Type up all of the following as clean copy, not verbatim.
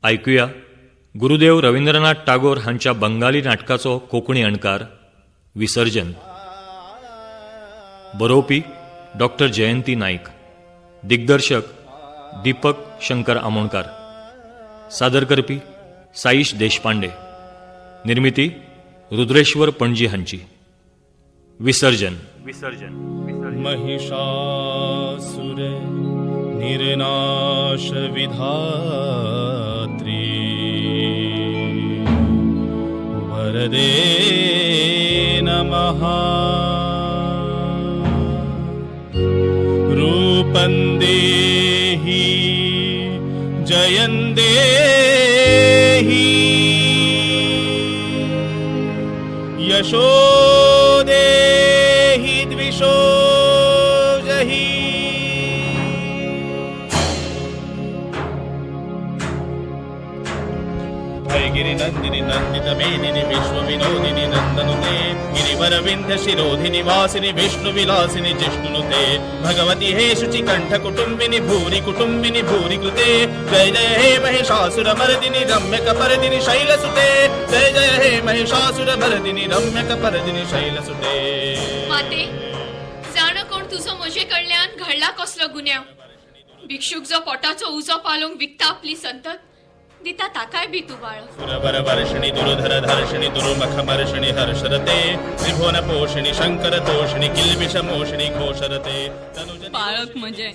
ऐकूया गुरुदेव रवींद्रनाथ टागोर हांच्या बंगाली नाटकाचो कोंकणी अणकार विसर्जन. बरोवपी डॉक्टर जयंती नाईक. दिग्दर्शक दीपक शंकर आमोणकार. सादर करपी साईश देशपांडे. निर्मिती रुद्रेश्वर पणजी हांची. विसर्जन. महिषासुर निर्नाश विधात्री वरदे नमः. रूपं देहि जयं देहि यशो देहि द्विषो जहि. गिरिनंदिनी नंदित मेदिनी विश्वविनोदिनी नंदनुते गिरिवरविंध्य शिरोधिनी वासिनी विष्णु विलासिनी जिष्णुनुते भगवती हे शुचि कंठ कुटुंबिनी भूरि कृते. जय जय हे महिषासुर मर्दिनी रम्य कपर्दिनी शैलसुते. जय जय हे महिषासुर मर्दिनी रम्य कपर्दिनी शैलसुते. माते जाण कोण तुझो म्हजे कडल्यान घडला कसलो गुन्यांव. भिक्षुक जो पोटाचो उजो पालोंक विकता आपली संतत दिता ताकाय बी तू बाळ. सुरवर वर्षिणी दुर्धर धर्षिणी दुर्मखमर्षिणी हर्षरते त्रिभुवन पोषिणी शंकर तोषिणी किल्बिष मोषिणी घोषरते. बाळक म्हणजे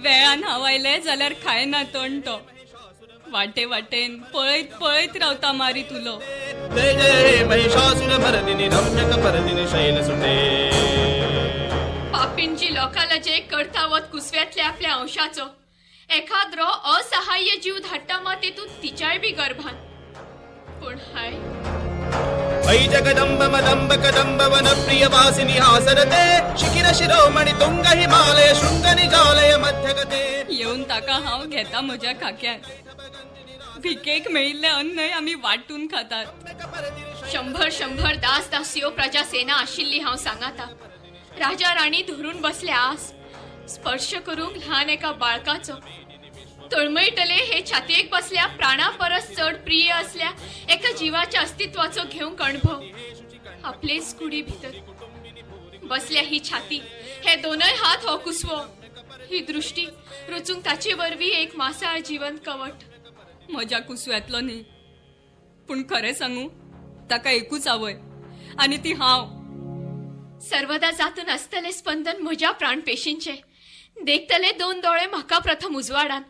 वेळान हवायले जाल्यार खायना तणटो. वाटे वाटेन पळयत पळयत रावता मारी तुलो. जय जय हे महिषासुर मर्दिनी रम्य कपर्दिनी शैलसुते. पापींची लोकाला जे करता वत कुसव्यातल्या आपल्या अंशाचो एखाद्रो असहाय्य जीव धाडटा मा तेतून तिच्याय बी गर्भान. पण हाय ऐ जगदंब मदंब कदंब वन प्रिय वासिनी हासरते शिखिर शिरोमणी तुंग हिमालय शृंग निजालय मध्यगते. येऊन ताका हांव घेता म्हज्या खाक्यात. भिकेक मेळिल्ले अन्नय आमी वाटून खातात. 100 दास दासियो प्रजा सेना आशिल्ली हांव सांगाता. राजा राणी धरून बसल्या आस स्पर्श करूंक ल्हान एका बाळकाचो. तळमळटले हे छातयेक बसल्या प्राणा परस चढ प्रिय असल्या एका जीवाच्या अस्तित्वाचो घेवंक अणभव. आपलेच कुडी भितर बसल्या ही छाती, हे दोनय हात हो कुसवो, ही दृष्टी रुचूंक ताचे वरवीं एक मासाळ जिवंत कवट. म्हज्या कुसव्यातलो न्ही, पूण खरें सांगू ताका एकूच आवय आनी ती हांव. सर्वदा जातून असतले स्पंदन म्हज्या प्राणपेशींचे. देखतले 2 दोळे म्हाका प्रथम उजवाडान.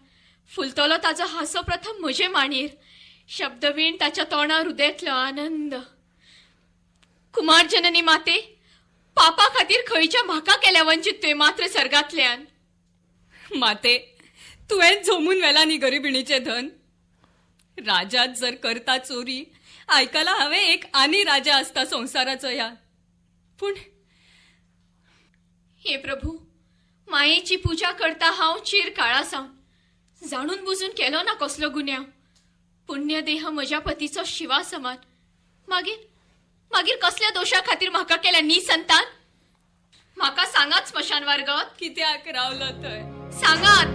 फुलतलो ताजो हांसो प्रथम म्हजे मांडयेर. शब्दवीण ताच्या तोंडार उदेतलो आनंद. कुमार जननी माते, पापा खातीर खंयच्या म्हाका केल्या वंचित तुवें मात्र सर्गांतल्यान. माते तुवें झोमून वेला न्ही गरिबिणीचे धन. राजात जर करता चोरी आयकला हांवें एक आनी राजा आसता संवसाराचो ह्या. पूण हे प्रभू, मायेची पूजा करता हांव चिर काळा सावन. जाणून बुजून केलो ना कसलो गुन्यांव. पुण्य देह म्हज्या पतीचो शिवा समान. मागीर कसल्या दोशा खातीर म्हाका केल्या निसंतान. म्हाका सांगात स्मशान वर्गात कित्याक रावलो थंय सांगात.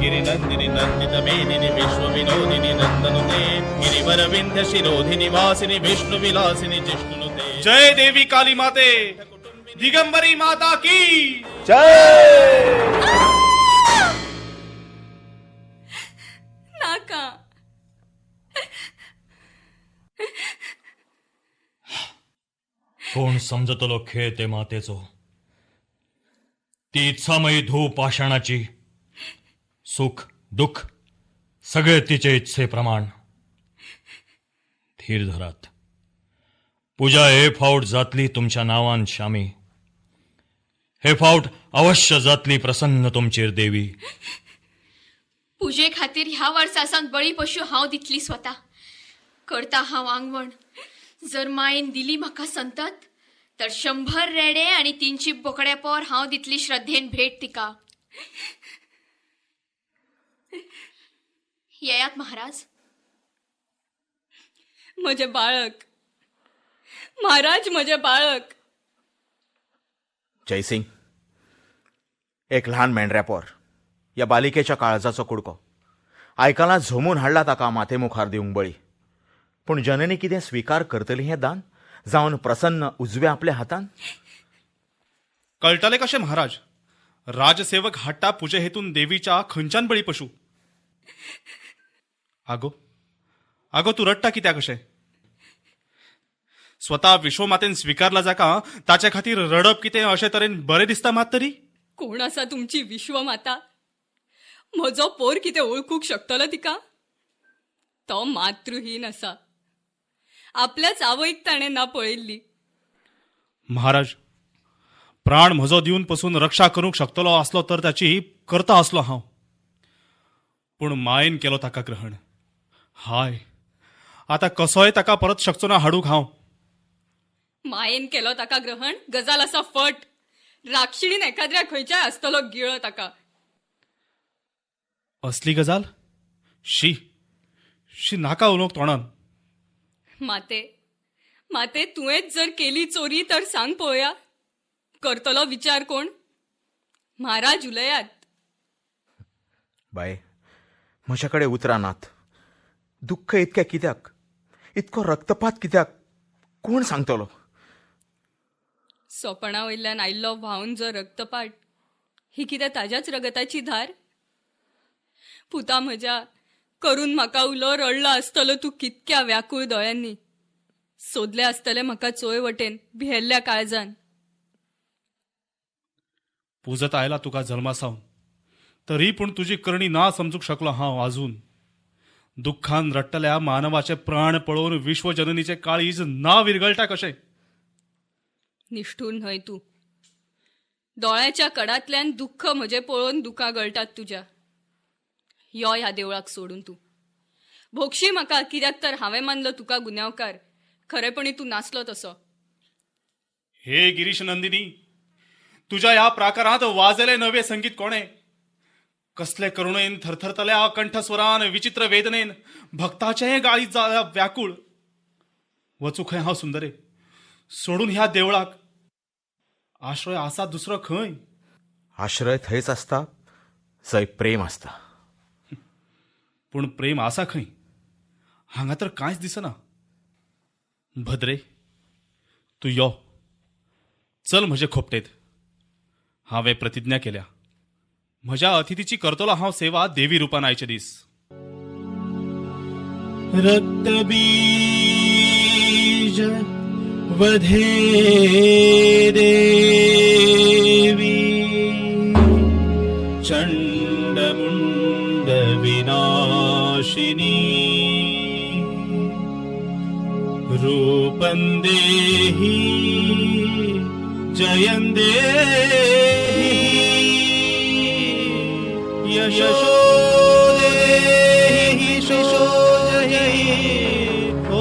गिरी नंदिनी नंदित मेदिनी विश्वविनोदिनी नंदनुते गिरिवरविंध्य शिरोधिनी वासिनी विष्णु विलासिनी जिष्णुनुते. जय देवी काली माते, दिगंबरी माता की जय. नाका. कोण समजतलो खेळ ते मातेचो. ती इत्सामयी धूव पाषाणाची. सुख दुःख सगळे तिचे इच्छे प्रमाण. धीर धरात. पूजा हे फावट जातली तुमच्या नावान शामी. हे फावट अवश्य जातली प्रसन्न तुमचेर देवी. पूजे खातीर ह्या वर्सासान बळी पशु हांव दितली स्वता. करता हांव आंगवण. जर मायेन दिली म्हाका संतत तर 100 रेडे आणि 300 बोकड्या पोर हांव दितली श्रद्धेन भेट तिका. येयात महाराज. म्हजे बाळक, महाराज म्हजे बाळक. जयसिंग, एक लहान मेंढऱ्यापोर या बालिकेच्या काळजाचो कुडको आयकलां झोमून हाडला ताका माथे मुखार दिवंक बळी. पूण जननी कितें स्विकार करतली हें दान जावन प्रसन्न उजव्या आपल्या हातान. कळटले कशें महाराज? राजसेवक हाडटा पुजे हेतून देवीच्या खंयच्यान बळी पशू? आगो आगो तूं रडटा कित्याक कशें? स्वता विश्वमातेन स्विकारला जाका ताचे खातीर रडप कितें अशे तरेन बरें दिसता मात तरी? कोण आसा तुमची विश्वमाता? म्हजो पोर कितें ओळखूंक शकतलो तिका? तो मातृहीन आसा. आपल्याच आवयक ताणें ना पळयल्ली. महाराज, प्राण म्हजो दिवन पसून रक्षा करूंक शकतलो आसलो तर ताची करता आसलो हांव. पूण मायेन केलो ताका ग्रहण. हाय, आतां कसोय ताका परत शकचो ना हाडूंक हांव. मायेन केलो ताका ग्रहण गजाल आसा फट. राक्षिणीन एखाद्या खंयच्याय आसतलो गिळो ताका. असली गजाल? शी शी नाका उलोवंक तोंडान. माते माते तुवेंच जर केली चोरी तर सांग पळोवया. करतलो विचार कोण? महाराज उलयात. बाय, म्हजे कडेन उतरां नात. दुख्ख इतकें कित्याक? इतको रक्तपात कित्याक? कोण सांगतलो? सोपणा वयल्यान आयिल्लो व्हांवन जो रक्तपाट, ही कितें ताज्याच रगताची धार? पुता म्हज्या, करून म्हाका उलो रडलो आसतलो तूं कितक्या व्याकूळ दोळ्यांनी. सोदले आसतले म्हाका चोय वटेन भियेल्ल्या काळजान. पुजत आयला तुका जल्मासावन, तरी पूण तुजी करणी ना समजूंक शकलो हांव आजून. दुख्खान रडटल्या मानवाचे प्राण पळोवन विश्वजननीचे काळीज ना विरगळटा कशें? निष्ठूर न्हय तूं. दोळ्याच्या कडांतल्यान दुख्ख म्हजें पळोवन दुकां गळटात तुज्या. यो ह्या देवळाक सोडून तूं. भोगशी म्हाका, कित्याक तर हांवें मानलो तुका गुन्यांवकार. खरेपणी तूं नासलो तसो. हे गिरीश नंदिनी, तुझ्या ह्या प्राकारांत वाजले नवे संगीत कोणे? कसले करुणेन थरथरतल्या कंठस्वरान विचित्र वेदनेन भक्ताचें गाळी जाल्या व्याकुळ. वचू खंय हांव सुंदरे? सोडून ह्या देवळाक. आश्रय आसा दुसरो खंय? आश्रय थंयच आसता जंय प्रेम आसता. पूण प्रेम आसा खंय? हांगा तर कांयच दिसना. भद्रे, तूं यो, चल म्हजे खोपटेत. हांवें प्रतिज्ञा केल्या, म्हज्या अतिथीची करतलो हांव सेवा देवी रुपान आयचे दीस. रक्तबीज वधे देवी चंडमुंड विनाशिनी रूपं देहि जयं देहि यशो देहि यशो जयहि. ओ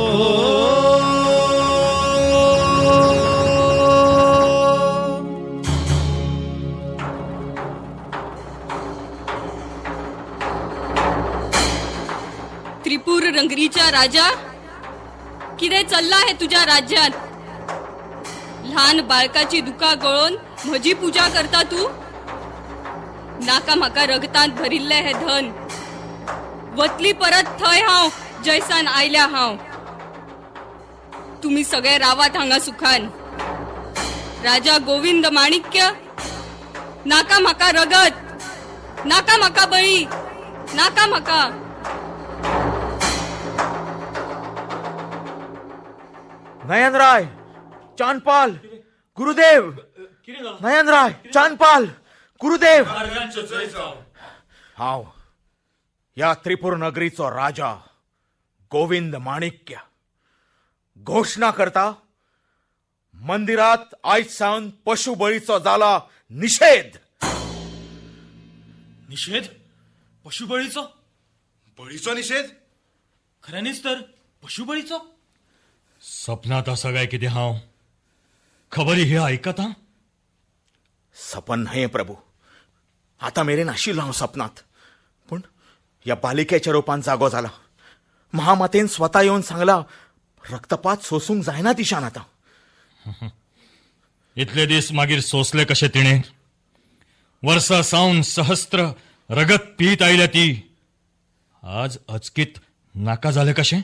त्रिपूर रंगरीच्या राजा, कितें चल्ला हे तुझ्या राज्यात? लहान बाळकाची दुका गळोवन म्हजी पुजा करता तू? नाका म्हाका रगतांत भरिल्ले हे धन. वतली परत थंय हांव जैसान आयल्या हांव. तुम्ही सगळे रावात हांगा सुखान. राजा गोविंद माणिक्य, नाका म्हाका रगत, नाका म्हाका बळी, नाका म्हाका. नयनराय, चांदपाल, गुरुदेव. नयनराय, चांदपाल, गुरुदेव. हांव ह्या त्रिपूर नगरीचो राजा गोविंद माणिक्य घोषणा करता, मंदिरात आयज सावन पशुबळीचो जाला निषेध. निषेध? पशुबळीचो? बळीचो निषेध? खऱ्यानीच तर पशुबळीचो? सपनात आसा काय कितें हांव? खबरी हे आयकत हां? सपन न्हय प्रभू. आतां मेरेन आशिल्लो हांव सपनात. पूण ह्या बालिकेच्या रुपान जागो जाला. महामातेन स्वता येवन सांगला, रक्तपात सोसूंक जायना दिशान आतां. इतले दीस मागीर सोसले कशे तिणें? वर्सां सावन सहस्त्र रगत पीत आयल्या ती. आज अचकीत नाका जाले कशें?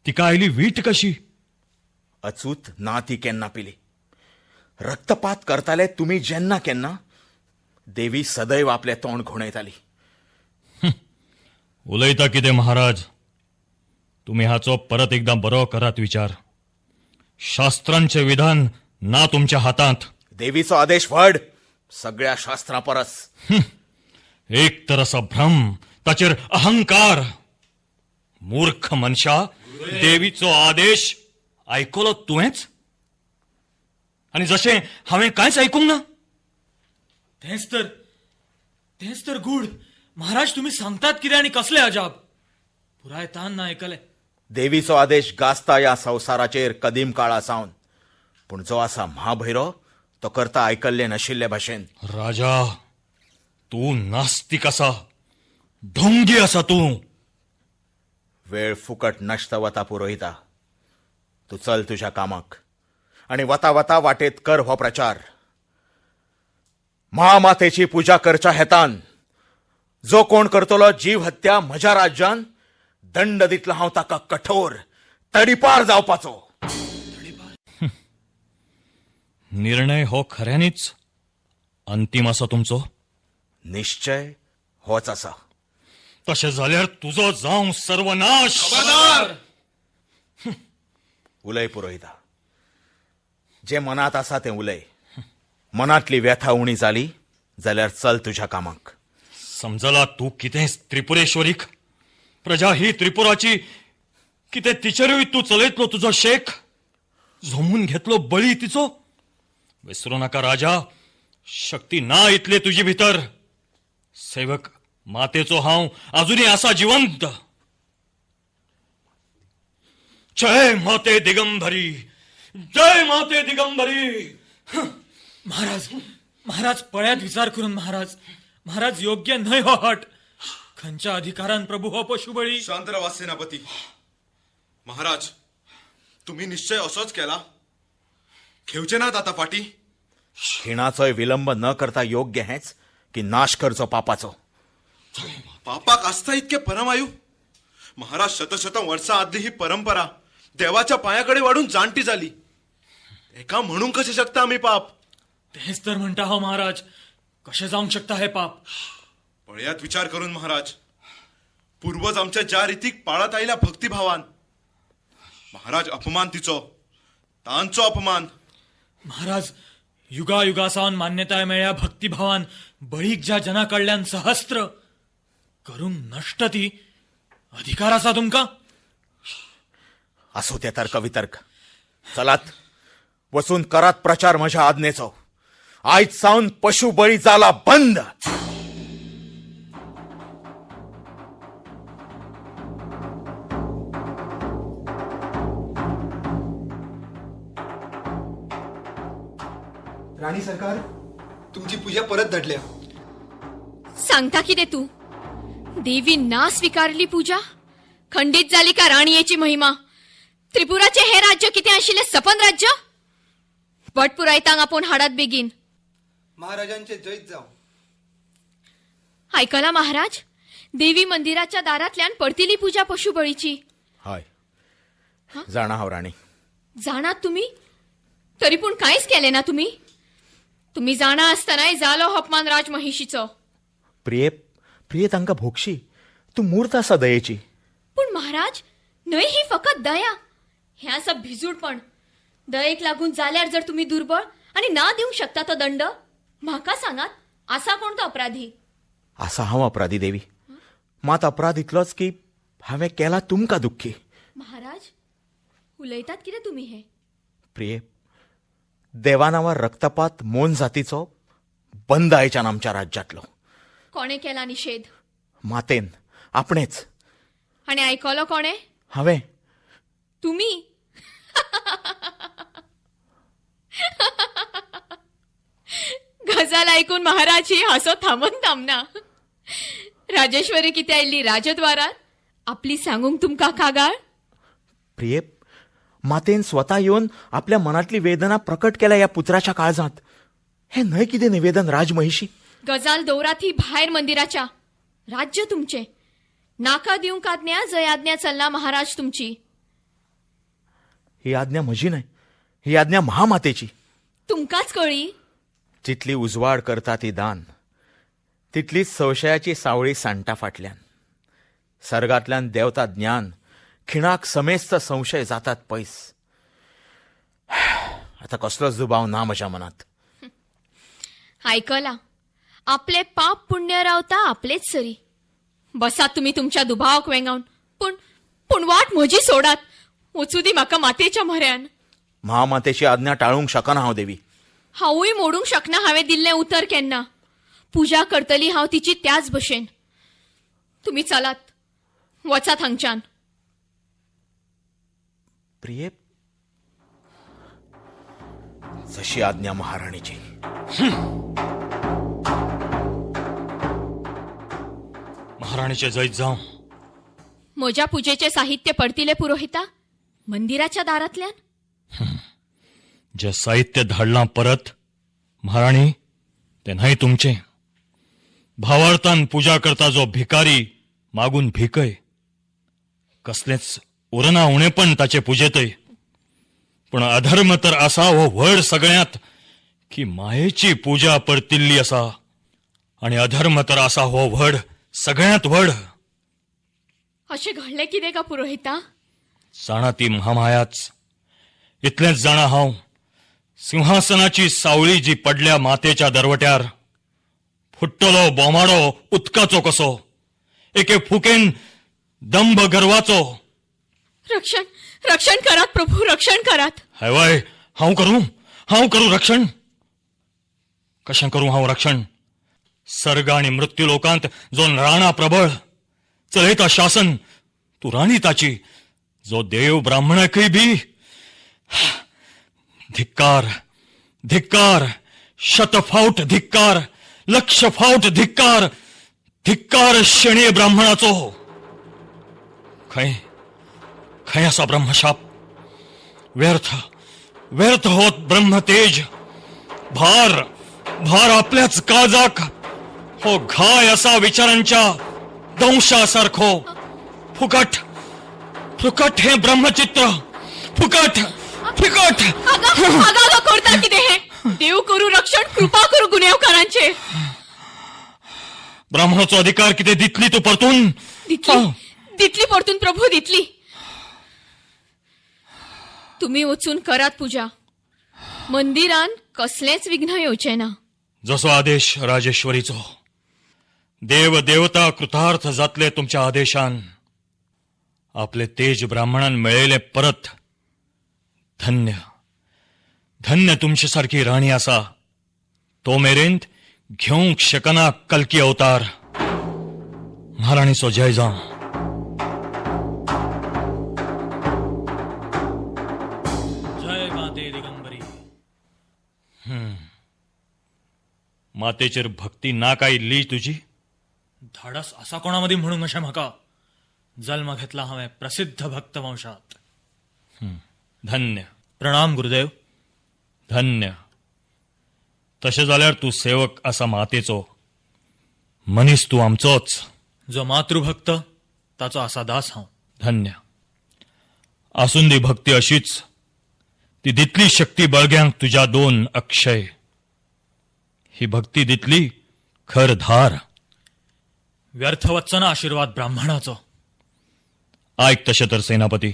तिका आयली वीट कशी? अचूत ना ती केन्ना पिली. रक्तपात करताले तुमी जेन्ना केन्ना देवी सदैव आपले तोंड घुणयताली. उलयता कितें महाराज? तुम्ही हाचो परत एकदा बरो करात विचार. शास्त्रांचे विधान ना तुमच्या हातांत. देवीचो आदेश व्हड सगळ्या शास्त्रां परस. एक तर असा भ्रम, ताचेर अहंकार. मूर्ख मनशा, देवीचो आदेश आयकलो तुवेंच? आणि जशें हांवें कांयच आयकूंक ना. तेच तर गूढ. महाराज तुम्ही सांगतात कितें आनी कसले अजाब. पुराय तान ना आयकले. देवीचो आदेश गाजता या संवसाराचेर कदीम काळा सावन. पूण जो आसा महाभैरो तो करता आयकल्ले नाशिल्ले भाशेन. राजा, तू नास्तिक असा, ढोंगी असा तू. वेळ फुकट नश्ट वता पुरोहिता. तू चल तुझ्या कामाक आणि वता वता वाटेत कर हो प्रचार. महामातेची पूजा करच्या हेतान जो कोण करतलो जीव हत्या म्हज्या राज्यान दंड दितलो हांव ताका कठोर तडीपार जावपाचो. निर्णय हो खऱ्यांनीच अंतिम असा तुमचो? निश्चय होच आसा. तशें जाल्यार तुजो जावं सर्वनाश. उलय पुरोहिता. जे मनात आसा तें उलय. मनातली व्यथा उणी जाली जाल्यार चल तुझ्या कामाक. समजला तू कितें त्रिपुरेश्वरीक? प्रजा ही त्रिपुराची. कितें तिचेरूय तू चलयतलो तुजो शेक? झोमून घेतलो बळी तिचो? विसरू नाका राजा, शक्ती ना इतले तुजी भितर. सेवक मातेचो हांव अजूनही असा जिवंत. जय माते दिगंबरी, जय माते दिगंबरी. महाराज पळ्यात विचार करून महाराज योग्य न्हय हो हट. खंयच्या अधिकारान प्रभू हो पशुबळी? शांत राहा सेनापती. महाराज, तुम्ही निश्चय असोच केला? घेवचे नात आता फाटी? खिणाचोय विलंब न करता योग्य हेच की नाश करचो पापाचो? पापाक आस्था इतके परमायू? महाराज, शतशत वर्षा आदली ही परंपरा देवाच्या पायाकडे वाढून जाणटी झाली. एका म्हणून कसे शकता आम्ही पाप? तेच तर म्हणता हो महाराज. कसे जाऊंक शकता हे पाप? पळयात विचार करून महाराज. पूर्वज आमच्या ज्या रीतीक पाळत आयल्या भक्तिभावान, महाराज अपमान तिचो, तांचो अपमान. महाराज, युगायुगासावन मान्यताय मेळ्या भक्तिभावान बळीक ज्या जना कडल्यान सहस्त्र करूंक नष्ट ती अधिकार आसा तुमका? असो ते तर्क वितर्क. चलात वचून करात प्रचार म्हज्या आज्ञेचो. आयज सावन पशु बळी जाला बंद. राणी सरकार, तुमची पूजा परत धाडल्या. सांगता कितें तू? देवी ना स्वीकारली पूजा? खंडित जाली का राणीयेची महिमा? त्रिपुराचे हे राज्य कितें आशिल्ले सपन राज्य? पट पुरायतांक आपूण हाडात बेगीन. महाराजांचे जैत जाव. आयकला महाराज? देवी मंदिराच्या दारांतल्यान परतिली पूजा पशुबळीची. हय, जाणा हांव राणी. जाणात तुम्ही? तरी पूण कांयच केलें ना तुम्ही? तुम्ही जाणा आसतनाय जालो हो अपमान राजमहिशीचो. प्रिये तांकां भोगशी. तू मूर्त आसा दयेची. पूण महाराज, न्हय ही फकत दया. हें आसा भिजूडपण. दयेक लागून जाल्यार जर तुम्ही दुर्बळ आणि ना दिवंक शकता तो दंड, म्हाका सांगात, आसा कोण तो अपराधी? आसा हांव अपराधी देवी. मात अपराध इतलोच की हांवें केला तुमकां दुख्खी. महाराज, उलयतात कितें तुम्ही हे? प्रिये, देवा नांवार रक्तपात मोन जातीचो बंद आयच्यान आमच्या राज्यांतलो. कोणे केला निषेध? मातेन आपणेच. आणि आयकलो कोणे? हांवें. तुम्ही? गजाल ऐकून महाराज ही हासो थांबून थांबना. राजेश्वरी किती आयली राजद्वारात? आपली सांगूंक तुमका कागाळ? प्रिये, मातेन स्वता येवन आपल्या मनातली वेदना प्रकट केल्या या पुत्राच्या काळजात. हे न्हय कितें निवेदन राजमहिशी? गजाल दौरात ही भायर मंदिराच्या. राज्य तुमचे. नाका दिवंक आज्ञा जय आज्ञा चलना महाराज तुमची. ही आज्ञा म्हजी न्हय, ही आज्ञा महामातेची. तुमकाच कळी. जितली उजवाड करता ती दान, तितलीच संशयाची सावळी सांडटा फाटल्यान. सर्गांतल्यान देंवता ज्ञान, खिणाक समेस्त संशय जातात पयस. आता कसलोच दुबाव ना म्हज्या मनात. आयकला, आपले पाप पुण्य रावता आपलेच सरी. बसात तुम्ही तुमच्या दुबावाक वेंगावन. पण वाट म्हजी सोडात. वचू दी म्हाका मातेच्या म्हऱ्यान. महामातेची आज्ञा टाळूंक शकना हांव देवी. हांवूय मोडूंक शकना हांवें दिल्लें उतर केन्ना. पुजा करतली हांव तिची त्याच भशेन. तुम्ही चलात, वचात हांगच्यान. प्रिये, जशी आज्ञा महाराणीची. महाराणीचे जैत जावं. म्हज्या पुजेचे साहित्य पडतिले पुरोहिता मंदिराच्या दारांतल्यान. जे साहित्य धाडलां परत महाराणी, ते न्हय तुमचें. भावार्थान पुजा करता जो भिकारी मागून भिकय. कसलेच उरना उणेपण ताचे पुजेतय. पण अधर्म तर असा हो व्हड सगळ्यात की मायेची पूजा परतिल्ली असा. आणि अधर्म तर असा हो व्हड सगळ्यात व्हड. अशें घडलें कितें का पुरोहिता? जाणा ती महामायाच. इतलेंच जाणा हांव, सिंहासनाची सावळी जी पडल्या मातेच्या दरवट्यार, फुट्टलो बोमाडो उदकाचो कसो, एके फुकेन दंभ गर्वाचो. रक्षण रक्षण करात प्रभू, रक्षण करात. हवाय हांव करू रक्षण. कशें करूं हांव रक्षण? सर्ग आणि मृत्यू लोकांत जो राणा प्रबळ चलयता शासन, तू राणी ताची, जो देव ब्राह्मणाकय बी. धिक्कार धिक्कार, शतफावट धिक्कार, लक्ष फावट धिक्कार. धिक्कार शेणीय ब्राह्मणाचो. खंय खंय असा ब्रह्मशाप. व्यर्थ होत ब्रह्मतेज. भार आपल्याच काळजाक. हो घाय असा विचारांच्या दंशासारखो. फुकट हे ब्रह्मचित्र. फुकट. आगा करता कितें हे? देव करू रक्षण, कृपा करू गुन्हेगारांचे. ब्राह्मणाचो अधिकार कितें दितली तू परतून? दितली परतून प्रभू, दितली. तुम्ही वचून करात पूजा. मंदिरान कसलेच विघ्न येवचे ना. जसो आदेश राजेश्वरीचो. देव देवता कृतार्थ जातले तुमच्या आदेशान. आपले तेज ब्राह्मणान मेळयले परत. धन्य धन्य तुमचे सारखी राणी आसा. तो मेरेन घेवंक शकना कल्की अवतार. महाराणीचो जय जावं. जय माते दिगंबरी. मातेचेर भक्ती ना काय ली तुझी? धाडस असा कोणामध्ये म्हणून अशें म्हाका. जल्म घेतला हांवें प्रसिद्ध भक्त वंशात. धन्य प्रणाम गुरुदेव. धन्य. तशें जाल्यार तूं सेवक आसा मातेचो. मनीस तूं आमचोच. जो मातृभक्त ताचो आसा दास हांव. धन्य. आसून दी भक्ती अशीच. ती दितली शक्ती बळग्यांक तुझ्या 2 अक्षय. ही भक्ती दितली खर धार. व्यर्थ वचना आशीर्वाद ब्राह्मणाचो. ऐक तशें तर सेनापती.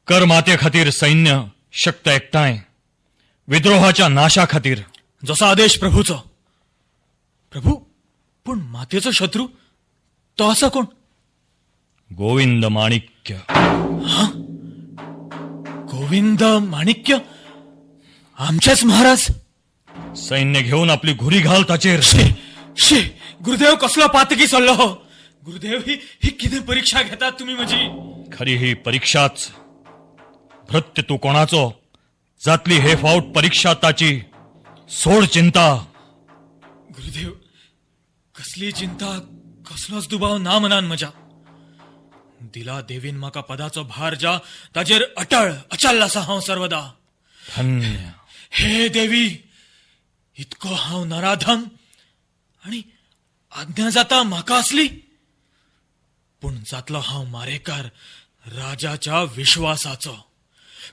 कर माते खातीर सैन्य शक्त एकठांय. विद्रोहाच्या नाशा खातीर. जसो आदेश प्रभूचो. प्रभू, पण मातेचो शत्रू तो आसा कोण? गोविंद माणिक्य. गोविंद माणिक्य? आमचेच महाराज? सैन्य घेऊन आपली घुरी घाल ताचेर. शी, गुरुदेव कसलो पातकी सल्लो हो. गुरुदेव, ही कितें परीक्षा घेतात तुम्ही म्हजी? खरी ही परीक्षाच. भृत्य तू कोणाचो? जातली हे फावट परीक्षा ताची. सोड चिंता. गुरुदेव, कसली चिंता, कसलोच दुबाव ना मनान म्हज्या. दिला देवीन म्हाका पदाचो भार ज्या, ताजेर अचल आसा हांव सर्वदा. धन्य. हे देवी, इतको हांव नराधम आणि आज्ञा जाता म्हाका असली. पूण जातलो हांव मारेकार राजाच्या विश्वासाचो.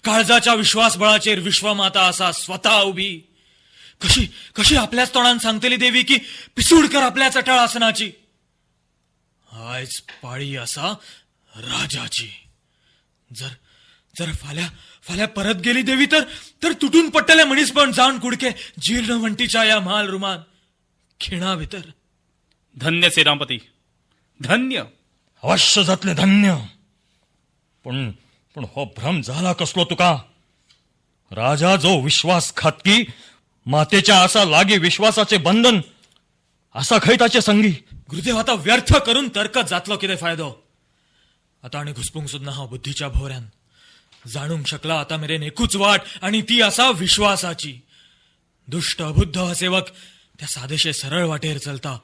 काळजाच्या विश्वासबळाचेर विश्वमाता आसा स्वता उभी. कशी कशी आपल्याच तोंडान सांगतली देवी की पिसूड कर आपल्याच अटळ आसनाची. आयज पाळी आसा राजाची. जर जर फाल्यां फाल्यां परत गेली देवी तर तुटून पडटले मनीसपण जावन कुडके जीर्ण वंटीच्या या महाल रुमान खिणा भितर. धन्य सेनापती, धन्य. अवश्य जातले धन्य. पण पण हो भ्रम झाला कसलो तुका? राजा जो विश्वासघातकी मातेच्या असा लागी विश्वासाचे बंधन असा खंय ताचे संगी. गुरुदेव आता व्यर्थ करून तर्क जातलो कितें फायदो. आता आणि घुसपूंक सुद्धा हांव बुद्धीच्या भोवऱ्यान जाणूंक शकला आता मेरेन एकूच वाट आणि ती आसा विश्वासाची. दुष्ट अबुद्ध हा सेवक त्या सादेशे सरळ वाटेर चलता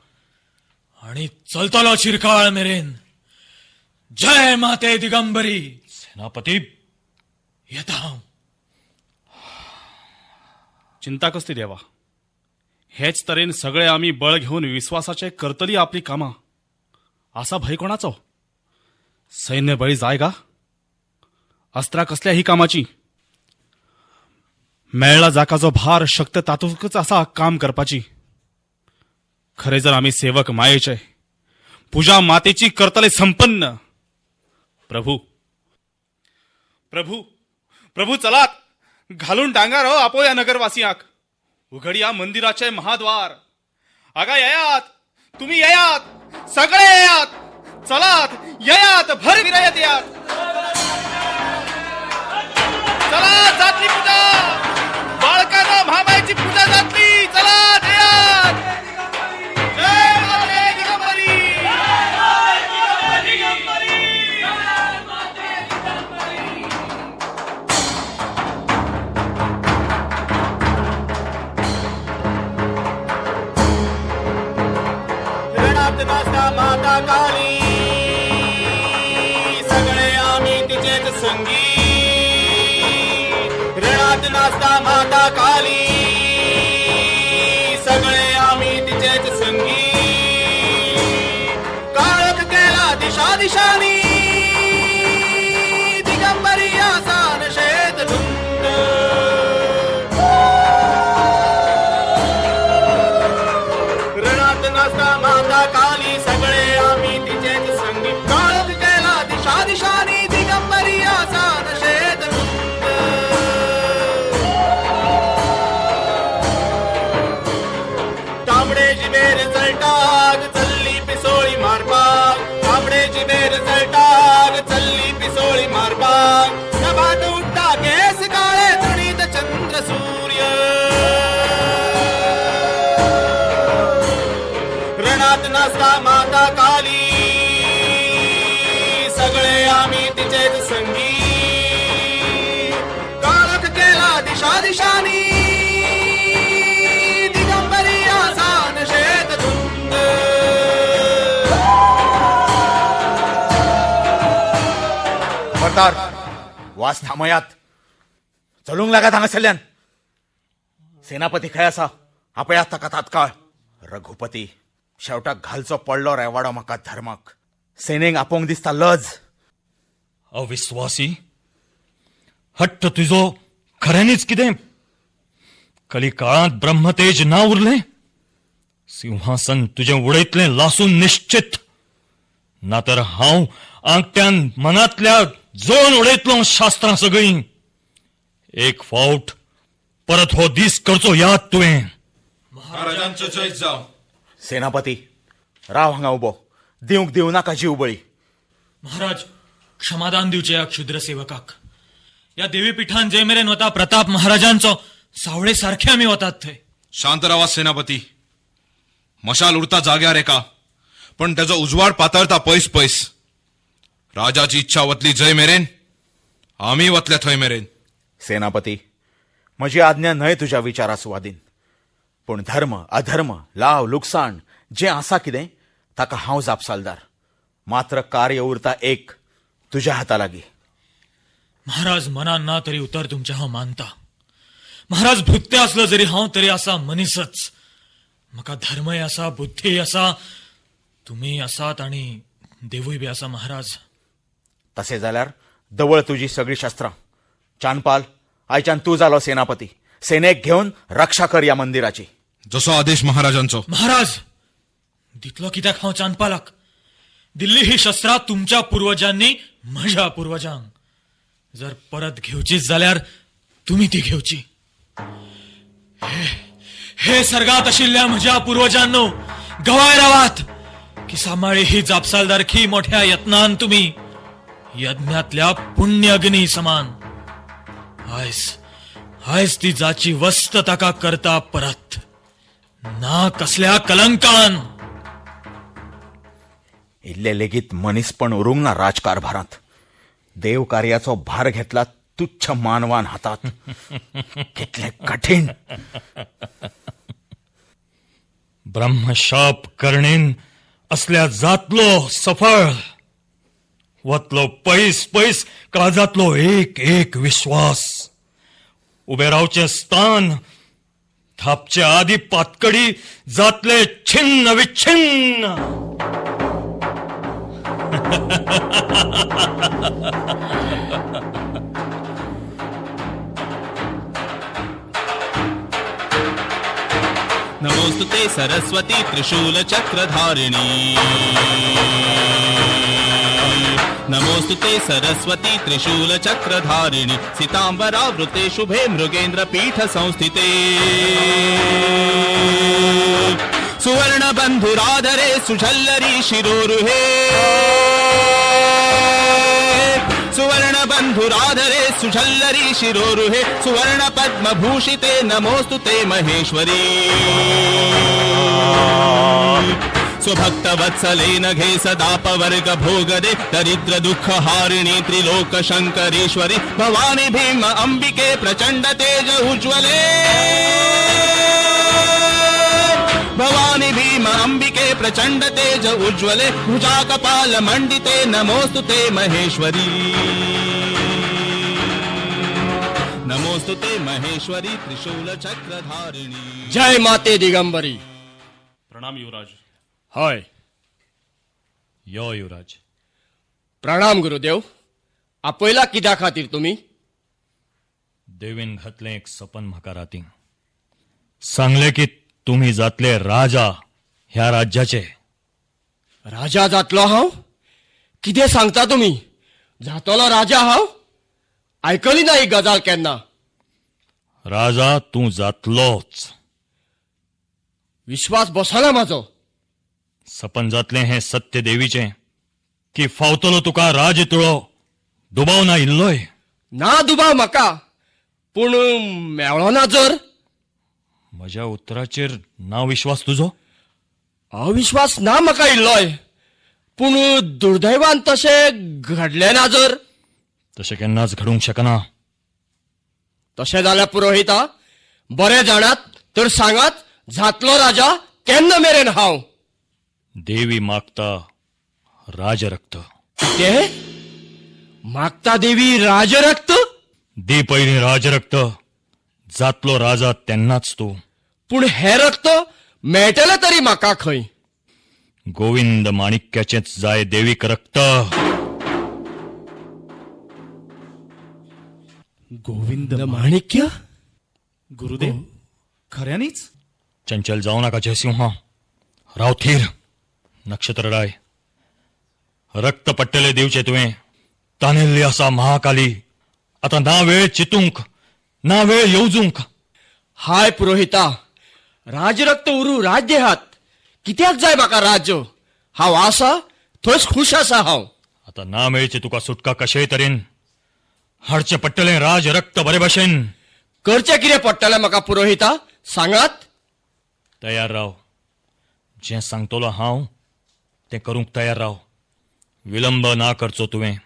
आणि चलतलो चिरकाळ मेरेन. जय माते दिगंबरी. सेनापती, येता हांव. चिंता कसली देवा. हेच तरेन सगळे आम्ही बळ घेऊन विश्वासाचे करतली आपली कामां. असा भय कोणाचो? सैन्य बळी जाय गा? अस्त्रा कसल्या ही कामाची? मेळला जाका जो भार शक्त तातूंकच असा काम करपाची. खरे जर आम्ही सेवक मायेचे, पूजा मातेची करतले संपन्न. प्रभू प्रभू प्रभू चलात, घालून डांगार हो आपो या नगरवासियाक. उघडया मंदिराचे महाद्वार. आगा येयात, तुम्ही येयात, सगळे येयात. चलात, येयात, भर विरयत यात. चला, जातली पूजा. बाळकांना महामायेची पूजा जातली. चला, येयात. जय माते दिगंबरी. ऋणात नाचता माता काली, सगळे आम्ही तिचेच संगी. ऋणात नाचता माता काली, सगळे आम्ही तिचेच संगी. काळख केला दिशा दिशानी, दिगंबरी आसान शेत धुंद. ऋणात नाचता माता काली, सगळे आम्ही तिचेच संगी. काळख केला दिशा दिशानी, दिगंबरी आसान शेत धुंद. तांबडे जिबेर चलटाग, चल्ली पिसोळी मारपाक. तांबडे जिबेर चलटाग, चल्ली पिसोळी मारपाक. नभात उठता केस काळे, तृणीत चंद्र सूर्य. ऋणात नाचता माता काली, सगळे आम्ही तिचेच संगी. काळख केला दिशा दिशानी, दिगंबरी आसान शेत धुंद. खबरदार, वास थांबयात. चलूंक लागात हांगासरल्यान. सेनापती खंय आसा? आपयात ताका तात्काळ. रघुपती, शेवटाक घालचो पडलो रेवाडो म्हाका धर्माक. सेनेक आपोवंक दिसता लज. अविश्वासी, हट्ट तुझो खऱ्यानीच कितें? कलिकाळांत ब्रह्मतेज ना उरलें? सिंहासन तुझें उडयतलें लासून निश्चित. नातर हांव आंगट्यान मनांतल्या जोन उडयतलो शास्त्रां सगळीं. एक फावट परत हो दीस करचो याद तुवें. महाराजांचं जय जाव. सेनापती, राव हांगा उबो. दिवंक दिवं नाका जीव बळी. महाराज, क्षमादान दिवचे या क्षुद्र सेवकाक. या देवीपीठान जे मेरेन वता प्रताप महाराजांचो सावळे सारखे आम्ही वतात थंय. शांत रावा सेनापती. मशाल उरता जाग्यार एका, पण त्याचो उजवाड पातळता पयस पयस. राजाची इच्छा वतली जय मेरेन, आम्ही वतले थंय मेरेन. सेनापती, म्हजी आज्ञा न्हय तुज्या विचारा सुवादीन. पूण धर्म अधर्म लाव लुकसाण जें आसा कितें ताका हांव जापसालदार. मात्र कार्य उरता एक, तुज्या हाता लागीं. महाराज मनान ना तरी उतर तुमच्या हांव मानता. महाराज भुत्ते असलो जरी हांव तरी आसा मनीसच. म्हाका धर्मय आसा, बुद्धीय आसा, तुम्ही आसात आणि देवूय बी असा महाराज. तसे जाल्यार दवळ तुजी सगळी शस्त्रां. चांदपाल, आयच्यान तूं जालो सेनापती. सेनेक घेवन रक्षा कर या मंदिराची. जसो आदेश महाराजांचो. महाराज, दितलो कित्याक हांव चांदपालाक? दिल्ली ही शस्त्रां तुमच्या पूर्वजांनी म्हज्या पूर्वजांक. जर परत घेवचीच जाल्यार तुम्ही ती घेवची. हे सर्गात आशिल्ल्या म्हज्या पूर्वजांनो, गवाय रावात की सांबाळी ही जापसालदारकी मोठ्या यत्नान तुम्ही यज्ञातल्या पुण्य अग्नी समान. आयज ती जाची वस्त ताका करता परत, ना कसल्या कलंकान. इल्ले लेगीत मनीसपण उरूंक ना राजकारभारांत. देव कार्याचो भार घेतला तुच्छ मानवान हातात. कितले कठीण. ब्रह्मशाप करणेन असल्या जातलो सफळ. वतलो पैस पैस काळजातलो एक एक विश्वास. उबे रावचे स्थान, थापचे आदी पातकडी जातले छिन्न विच्छिन्न. नमोस्तुते सरस्वती त्रिशूल चक्रधारिणी. नमोस्तुते सरस्वती त्रिशूल चक्रधारिणी. सीतांबरावृते शुभे मृगेंद्र पीठ संस्थिते. सुवर्ण बंधुराधरे सुझल्लरी शिरोरुहे. सुवर्ण बंधुराधरे सुझल्लरी शिरोरुहे. सुवर्ण पद्मभूषिते नमोस्तुते महेश्वरी. स्वभक्त वत्सले नघे सदा पवर्ग भोगदे. दरिद्र दुःख हारिणी त्रिलोक शंकरेश्वरी. भवानी भीम अंबिके प्रचंड तेज उज्ज्वले. भवानी भीम अंबिके प्रचंड तेज उज्ज्वले. भुजा कपाल मंडिते नमोस्तुते महेश्वरी. नमोस्तुते महेश्वरी त्रिशूल चक्रधारिणी. जय माते दिगंबरी. प्रणाम युवराज. हय, यो युवराज. प्रणाम गुरुदेव. आपयला कित्या खातीर तुमी? देवीन घातले एक सपन म्हाका रातीं. सांगले की तुम्ही जातले राजा ह्या राज्याचे. राजा जातलो हांव? कितें सांगता तुमी? जातलो राजा हांव? आयकली ना ही गजाल केन्ना. राजा तू जातलोच. विश्वास बसना म्हाजो. सपन जातले हे सत्य देवीचे की फावतलो तुका राजतुळो दुबाव ना इल्लोय. ना दुबाव म्हाका, पूण मेळ्ळो ना जर? म्हज्या उतराचेर ना विश्वास तुजो? अविश्वास ना म्हाका इल्लोय, पूण दुर्दैवान तशें घडलें ना जर? तशें केन्नाच घडूंक शकना. तशें जाल्यार पुरोहिता, बरें जाणात तर सांगात, जातलो राजा केन्ना मेरेन हांव? देवी मागता राजरक्त. ते मागता देवी राजरक्त? दी पयली राजरक्त. जातलो राजा तेन्नाच तू. पूण हे रक्त मेळटलें तरी म्हाका खंय? गोविंद माणिक्याचेच जाय देवीक रक्त. गोविंद माणिक्य? गुरुदेव, खऱ्यानीच? चंचल जाऊ नका जयसिंहा. राव थीर. नक्षत्रराय, रक्त पट्टले दिवचे तुवें. तानेल्ली आसा महाकाली. आता ना वेळ चितूंक ना वेळ येवजूंक. हाय पुरोहिता, राजरक्त उरू राज्यहात. कित्याक जाय म्हाका राज्य? हांव आसा थंयच खूश आसा हांव. आता ना मेळची तुका सुटका कशेय तरेन. हाडचें पट्टलें राजरक्त बरे भशेन. करचें कितें पडटलें म्हाका पुरोहिता? सांगात. तयार राव. जें सांगतलो हांव तें करूंक तयार राव. विलंब ना करचो तुवें.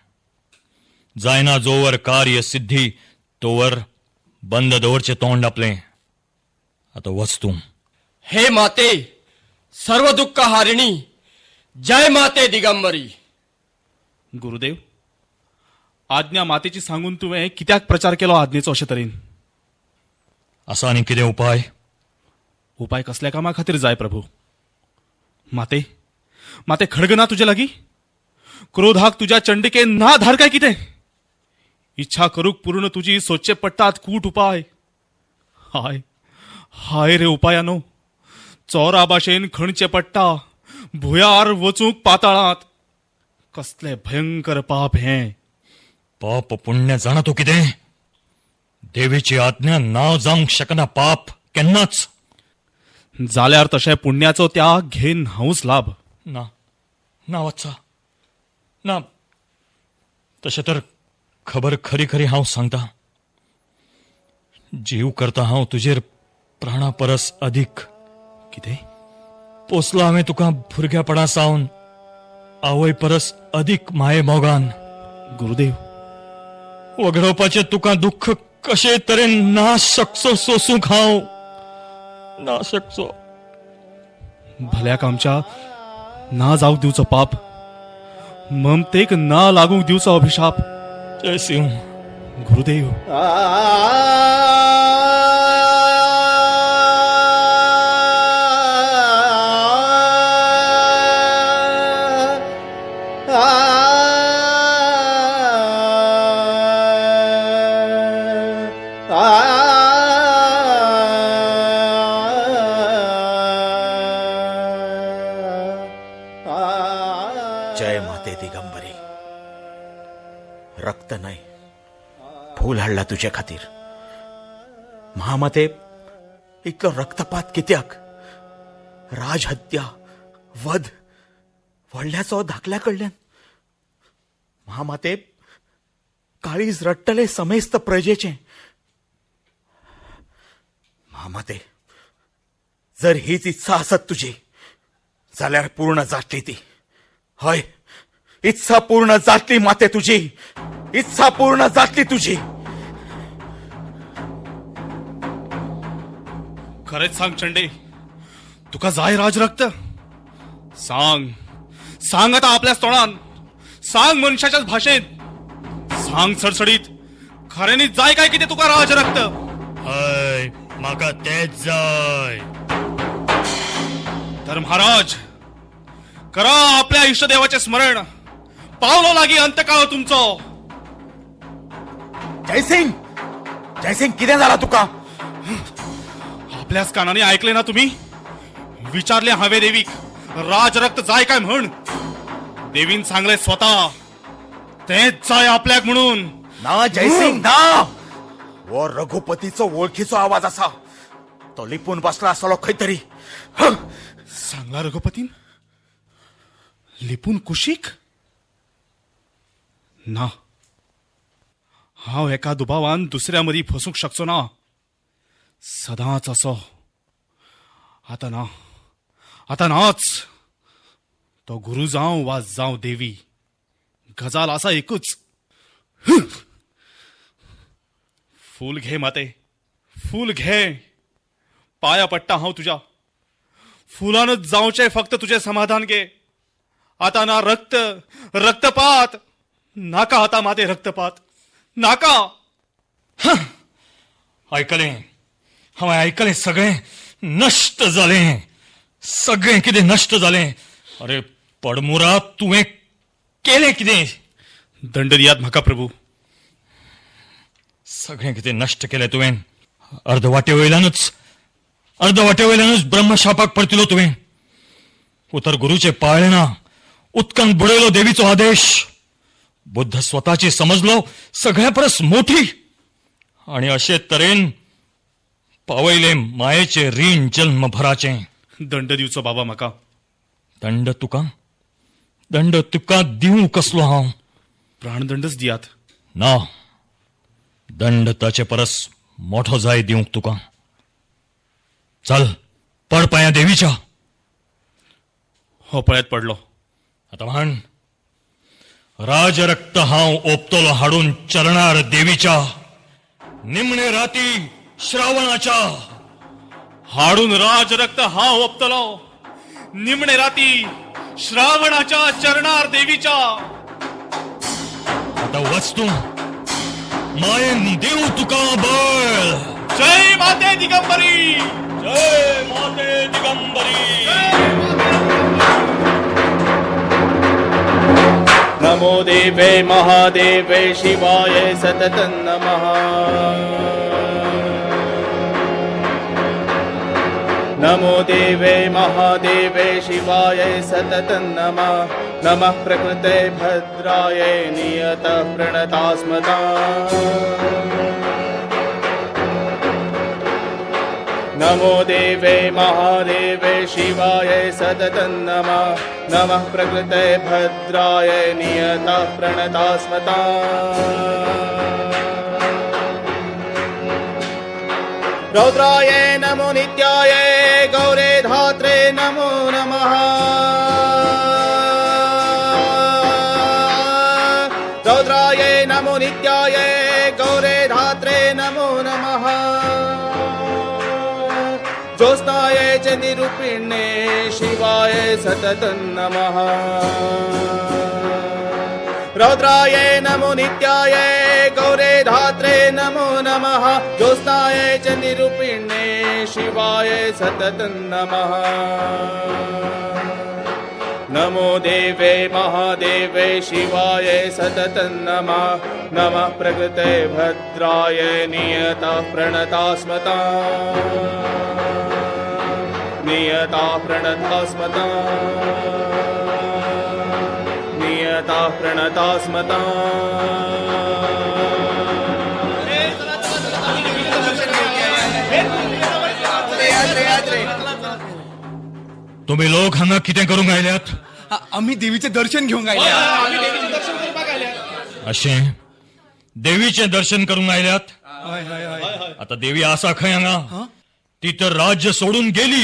जायना जोवर कार्य सिद्धी तोवर बंद दवरचें तोंड आपलें. आता वच तूं. हे माते सर्व दुःख हारिणी, जय माते दिगंबरी. गुरुदेव, आज्ञा मातेची सांगून तुवें कित्याक प्रचार केलो आज्ञेचो अशे तरेन? असा आनी कितें उपाय? उपाय कसल्या कामा खातीर जाय प्रभू? माते, माते खडग ना तुजे लागीं? क्रोधाक तुझ्या चंडिके ना धार काय किते इच्छा करूक पूर्ण तुझी सोचे पडटात कूट उपाय हाय हाय रे उपायानो चोरा भाशेन खणचे पडटा भुयार वचूंक पाताळात कसले भयंकर पाप हे पाप पुण्य जाणा तू कितें देवीची आज्ञा नाव जावंक शकना पाप केन्नाच जाल्यार तशे पुण्याचो त्याग घेन हांवूच लाभ ना ना वत्सा ना तशें तर खबर खरी खरी हांव सांगता जीव करता हांव तुजेर प्राणा परस अदीक कितें पोसलो हांवें तुका भुरग्यापणा सावन आवय परस अदीक माये मोगान गुरुदेव वगडोवपाचें तुका दुःख कशे तरेन ना शकचो सोसूंक हांव ना शकचो भल्याक आमच्या ना जावंक दिवचो पाप ममतेक ना लागूंक दिवचो अभिशाप जय सिंह गुरुदेव जय माते दिगंबरी. रक्त नाही फूल हाडला तुझ्या खातीर. महामाते इतलो रक्तपात कित्याक? राजहत्या वध व्हडल्याचो धाकल्या कडल्यान. महामाते काळीज रडटले समेस्त प्रजेचे. महामाते जर हीच इच्छा आसत तुझी जाल्यार पूर्ण जातली ती. हय इच्छा पूर्ण जातली माते तुझी. इच्छा पूर्ण जातली तुझी. खरेच सांग चंडे तुका जाय राजरक्त. सांग सांग आता आपल्याच तोंडान. सांग मनशाच्याच भाषेत. सांग सडसडीत खऱ्यानी जाय काय किती तुका राजरक्त. हय म्हाका तेच जाय. तर महाराज करा आपल्या इष्टदेवाचे स्मरण. पावलो लागी अंतकाळ तुमचो. जयसिंग जयसिंग कितें जाला तुका? आपल्याच कानाने ऐकले ना तुम्ही? विचारले हावे देवीक राजरक्त जाय काय म्हण. देवीन सांगले स्वतः तेच जाय आपल्याक म्हणून. ना जयसिंग ना. वो रघुपतीचो ओळखीचो आवाज असा. तो लिपून बसला असलो खंय तरी. सांगला रघुपतीन लिपून कुशीक. ना हांव एका दुबावान दुसऱ्या मदी फसूंक शकचो ना. सदांच असो. आता ना आता नाच. तो गुरु जावं वा जावं देवी गजाल असा एकूच. फूल घे माते फूल घे. पाया पडटा हांव तुझ्या. फुलानच जावचे फक्त तुझे समाधान घे. आता ना रक्त रक्तपात नाका. आता माते रक्तपात नाका. आयकलें हांवें आयकलें. सगळें नश्ट जालें. सगळें कितें नश्ट जालें. अरे पडमुरा तुवें केलें कितें? दंड दियात म्हाका प्रभू. सगळें कितें नश्ट केलें तुवें. अर्धवाटे वयल्यानूच ब्रह्मशापाक पडतलो तुवें. उतर गुरुचे पाळले ना. उदकांत बुडयलो देवीचो आदेश. बुद्ध स्वताची समजलो सगळ्या परस मोठी. आणि अशे तरेन पावयले मायेचे रीण जन्मभराचें. दंड दिवचो बाबा म्हाका. दंड तुका दिवं कसलो हांव? प्राणदंडच दियात. ना दंड ताचे परस मोठो जाय दिवंक तुका. चल पड पांया देवीच्या. हो पळ्यात पडलो. आता म्हण राजरक्त हांव ओपतलो हाडून चरणार देवीच्या. निमणे राती श्रावणाच्या. हाडून राजरक्त हा ओपतलो निमणे राती श्रावणाच्या चरणार देवीच्या. आता वच तू. मायेन देव तुका बळ. जय माते दिगंबरी. जय माते दिगंबरी. नमो देवे महादेवे शिवाय सततं नमः नमो देवे महादेवे शिवाय सततं नमः नमः प्रकृते भद्राय नियतः प्रणतास्मता नमो देवे महादेवे शिवाय सततं नमः नमः प्रकृते भद्राय नियतः प्रणतास्मता रौद्राय नमो नित्याय गौरे धात्रे नमो नमः रौद्राय नमो नित्याय गौरे धात्रे नमो नमः ज्योत्स्नाय च निरूपिणे शिवाय सततं नमः रौद्राय नमो नित्याय गौरे धात्रे नमो नमः ज्योत्स्नाय च निरूपिणे शिवाय सततं नमः नमो देवे महादेवे शिवाय सततं नमः नमः प्रकृते भद्राय नियतः प्रणतास्मता नियता प्रणतास्मता नियता प्रणतास्मता तुम्ही लोक हांगा कितें करूंक आयल्यात? आम्ही देवीचे दर्शन घेऊन आले. अशें देवीचें दर्शन करूंक आयल्यात? आता देवी आसा खंय हांगा? ती तर राज्य सोडून गेली.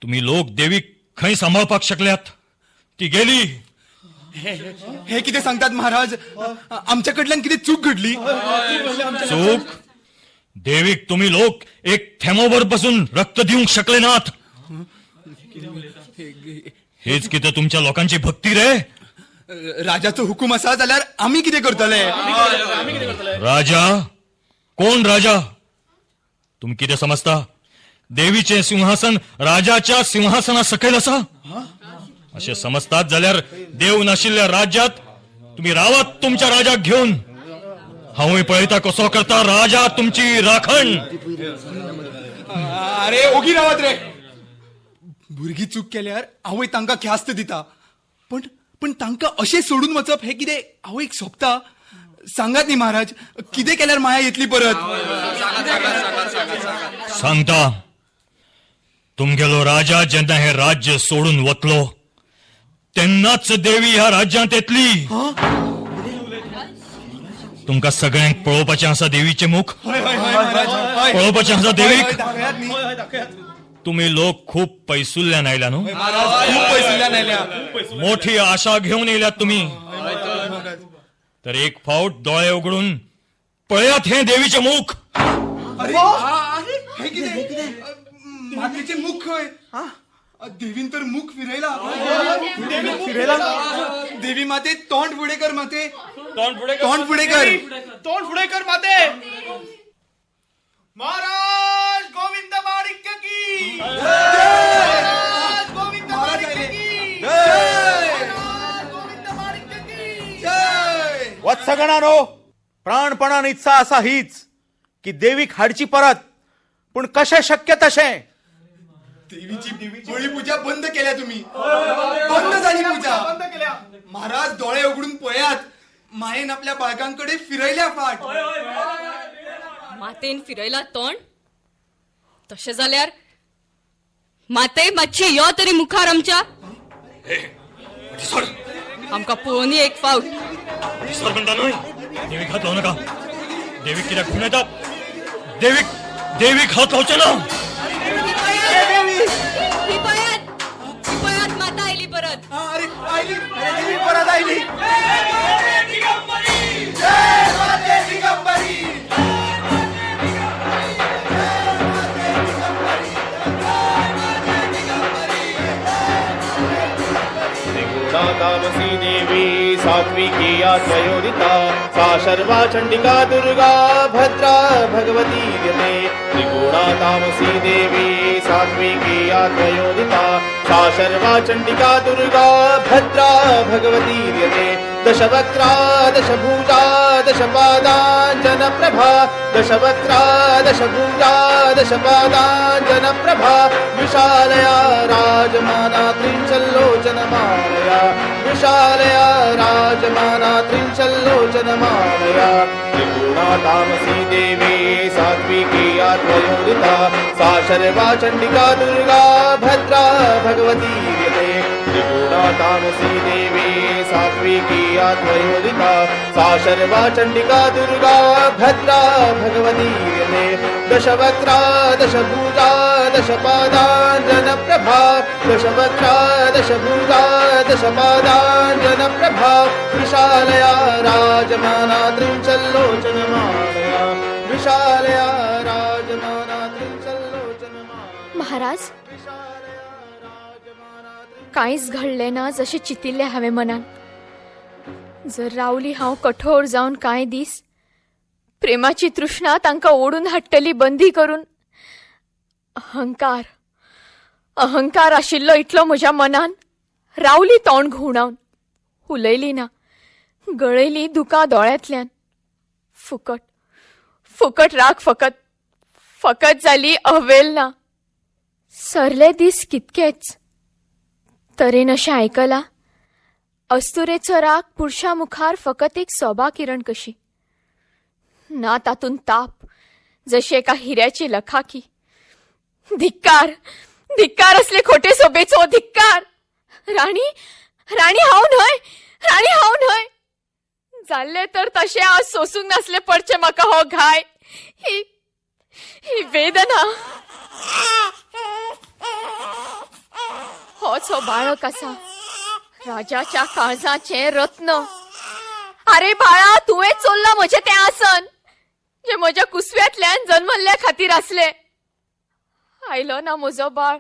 तुम्ही लोक देवीक खंय सांभाळपाक शकल्यात? ती गेली. हे किती सांगतात महाराज? आमच्याकडल्यान किती चूक घडली. चूक? देवीक तुम्ही लोक एक थेंबावर बसून रक्त दिवंक शकले नात. हेच कितें तुमच्या लोकांची भक्ती रे? राजाचो हुकूम असा जाल्यार आम्ही किती करतले? राजा? कोण राजा? तुम्ही कितें समजता? देवीचे सिंहासन राजाच्या सिंहासना सकयल आसा? असे समजतात जाल्यार देव नाशिल्ल्या राज्यात तुम्ही रावात तुमच्या राजाक घेऊन. हांवूय पळयता कसो करता राजा तुमची राखण. अरे ओगी रावत रे. भुरगी चूक केल्यार हांवूय तांकां ख्यास्त दिता. पण तांकां अशें सोडून वचप हे कितें हांव एक सोबता? सांगात न्ही महाराज, कितें केल्यार माया येतली परत? सांगता. तुमगेलो राजा जेन्ना हे राज्य सोडून वतलो तेन्नाच देवी ह्या राज्यांत येतली. तुमकां सगळ्यांक पळोवपाचें आसा देवीचें मुख? पळोवपाचें आसा देवीक? तुम्ही लोक खूप पैसुल्ल्यान आयल्या न्हू? मोठी आशा घेऊन येयल्यात तुम्ही. तर एक फावट दोळे उघडून पळयात हे देवीचे मुख. मातेचे मुख खंय? देवीन तर मुख फिरयला. देवी माते तोंड फुडें कर माते. तोंड फुडें कर. तोंड फुडें कर माते. महाराज गोविंद माणिक्य की जय. गोविंद माणिक्य की जय. गोविंद माणिक्य की जय. वत्सगणानो, प्राणपणान इच्छा असा हीच की देवीक हाडची परत. पण कशें शक्य तशें? देवीची बळी पूजा बंद केल्या तुम्ही. बंद झाली पूजा. बंद केल्या. महाराज डोळे उघडून पळयात. मायेन आपल्या बाळकांकडे फिरयल्या फाट. मातेन फिरयला तोंड? तशें जाल्यार माते मातशी यो तरी मुखार आमच्या. आमकां पळोवनी एक फावट. देवीक हात लावू नका. देवीक कित्याक घेऊन येतात? देवीक हात लावचे ना. पळयात माता आयली परत. अरे आयली. अरे देवी परत आयली. तामसी देवी सात्विकी त्वयोदिता सा शर्वा चंडिका दुर्गा भद्रा भगवती विद्यते. त्रिगुणा तामसी देवी सात्विकी त्वयोदिता सा शर्वा चण्डिका दुर्गा भद्रा भगवती यते दशवक्त्रा दशभुजा दशपादाञ्जनप्रभा दशवक्त्रा दशभुजा दशपादाञ्जनप्रभा विशालया राजमाना त्रिंशल्लोचनमालया विशालया राजमाना त्रिंशल्लोचनमालया त्रिगुणा तामसी देवी सात्विकी आत्मयोदिता सा शर्वा चण्डिका दुर्गा भद्रा भगवती यते त्रिगुणा तामसी देवी सात्विकी आत्मयोदिता सा शर्वा चण्डिका दुर्गा भद्रा भगवती यते दशवक्त्रा दशभुजा दशपादाञ्जनप्रभा दशवक्त्रा दशभुजा दशपादाञ्जनप्रभा विशालया राजमाना त्रिंशल्लोचनमालया विशालया राजमाना त्रिंशल्लोचनमालया महाराज कांयच घडले ना जशें चितिल्ले हांवें मनान. जर रावली हांव कठोर जावन कांय दीस प्रेमाची तृष्णा तांकां ओडून हाडटली बंदी करून अहंकार आशिल्लो इतलो म्हज्या मनान रावली तोंड घुंवडावन उलयली ना गळयली दुकां दोळ्यांतल्यान फुकट राग फकत जाली अवेल ना. सरले दीस कितकेच तरेन अशें आयकलां अस्तुरेचो राग पुरुषा मुखार फकत एक सोबा किरण कशी ना तातून ताप जशी एका हिऱ्याची लखाकी. धिक्कार असले खोटे सोबेचो धिक्कार. राणी हांव न्हय जाल्ले तर तशें आज सोसूंक नासले पडचे म्हाका हो घाय ही वेदना. होच हो बाळक आसा राजाच्या काळजाचे रत्न. अरे बाळा तुवें चोरला म्हजें तें आसन जे म्हज्या कुसव्यांतल्यान जन्मल्ल्या खातीर आसले. आयलो ना म्हजो बाळ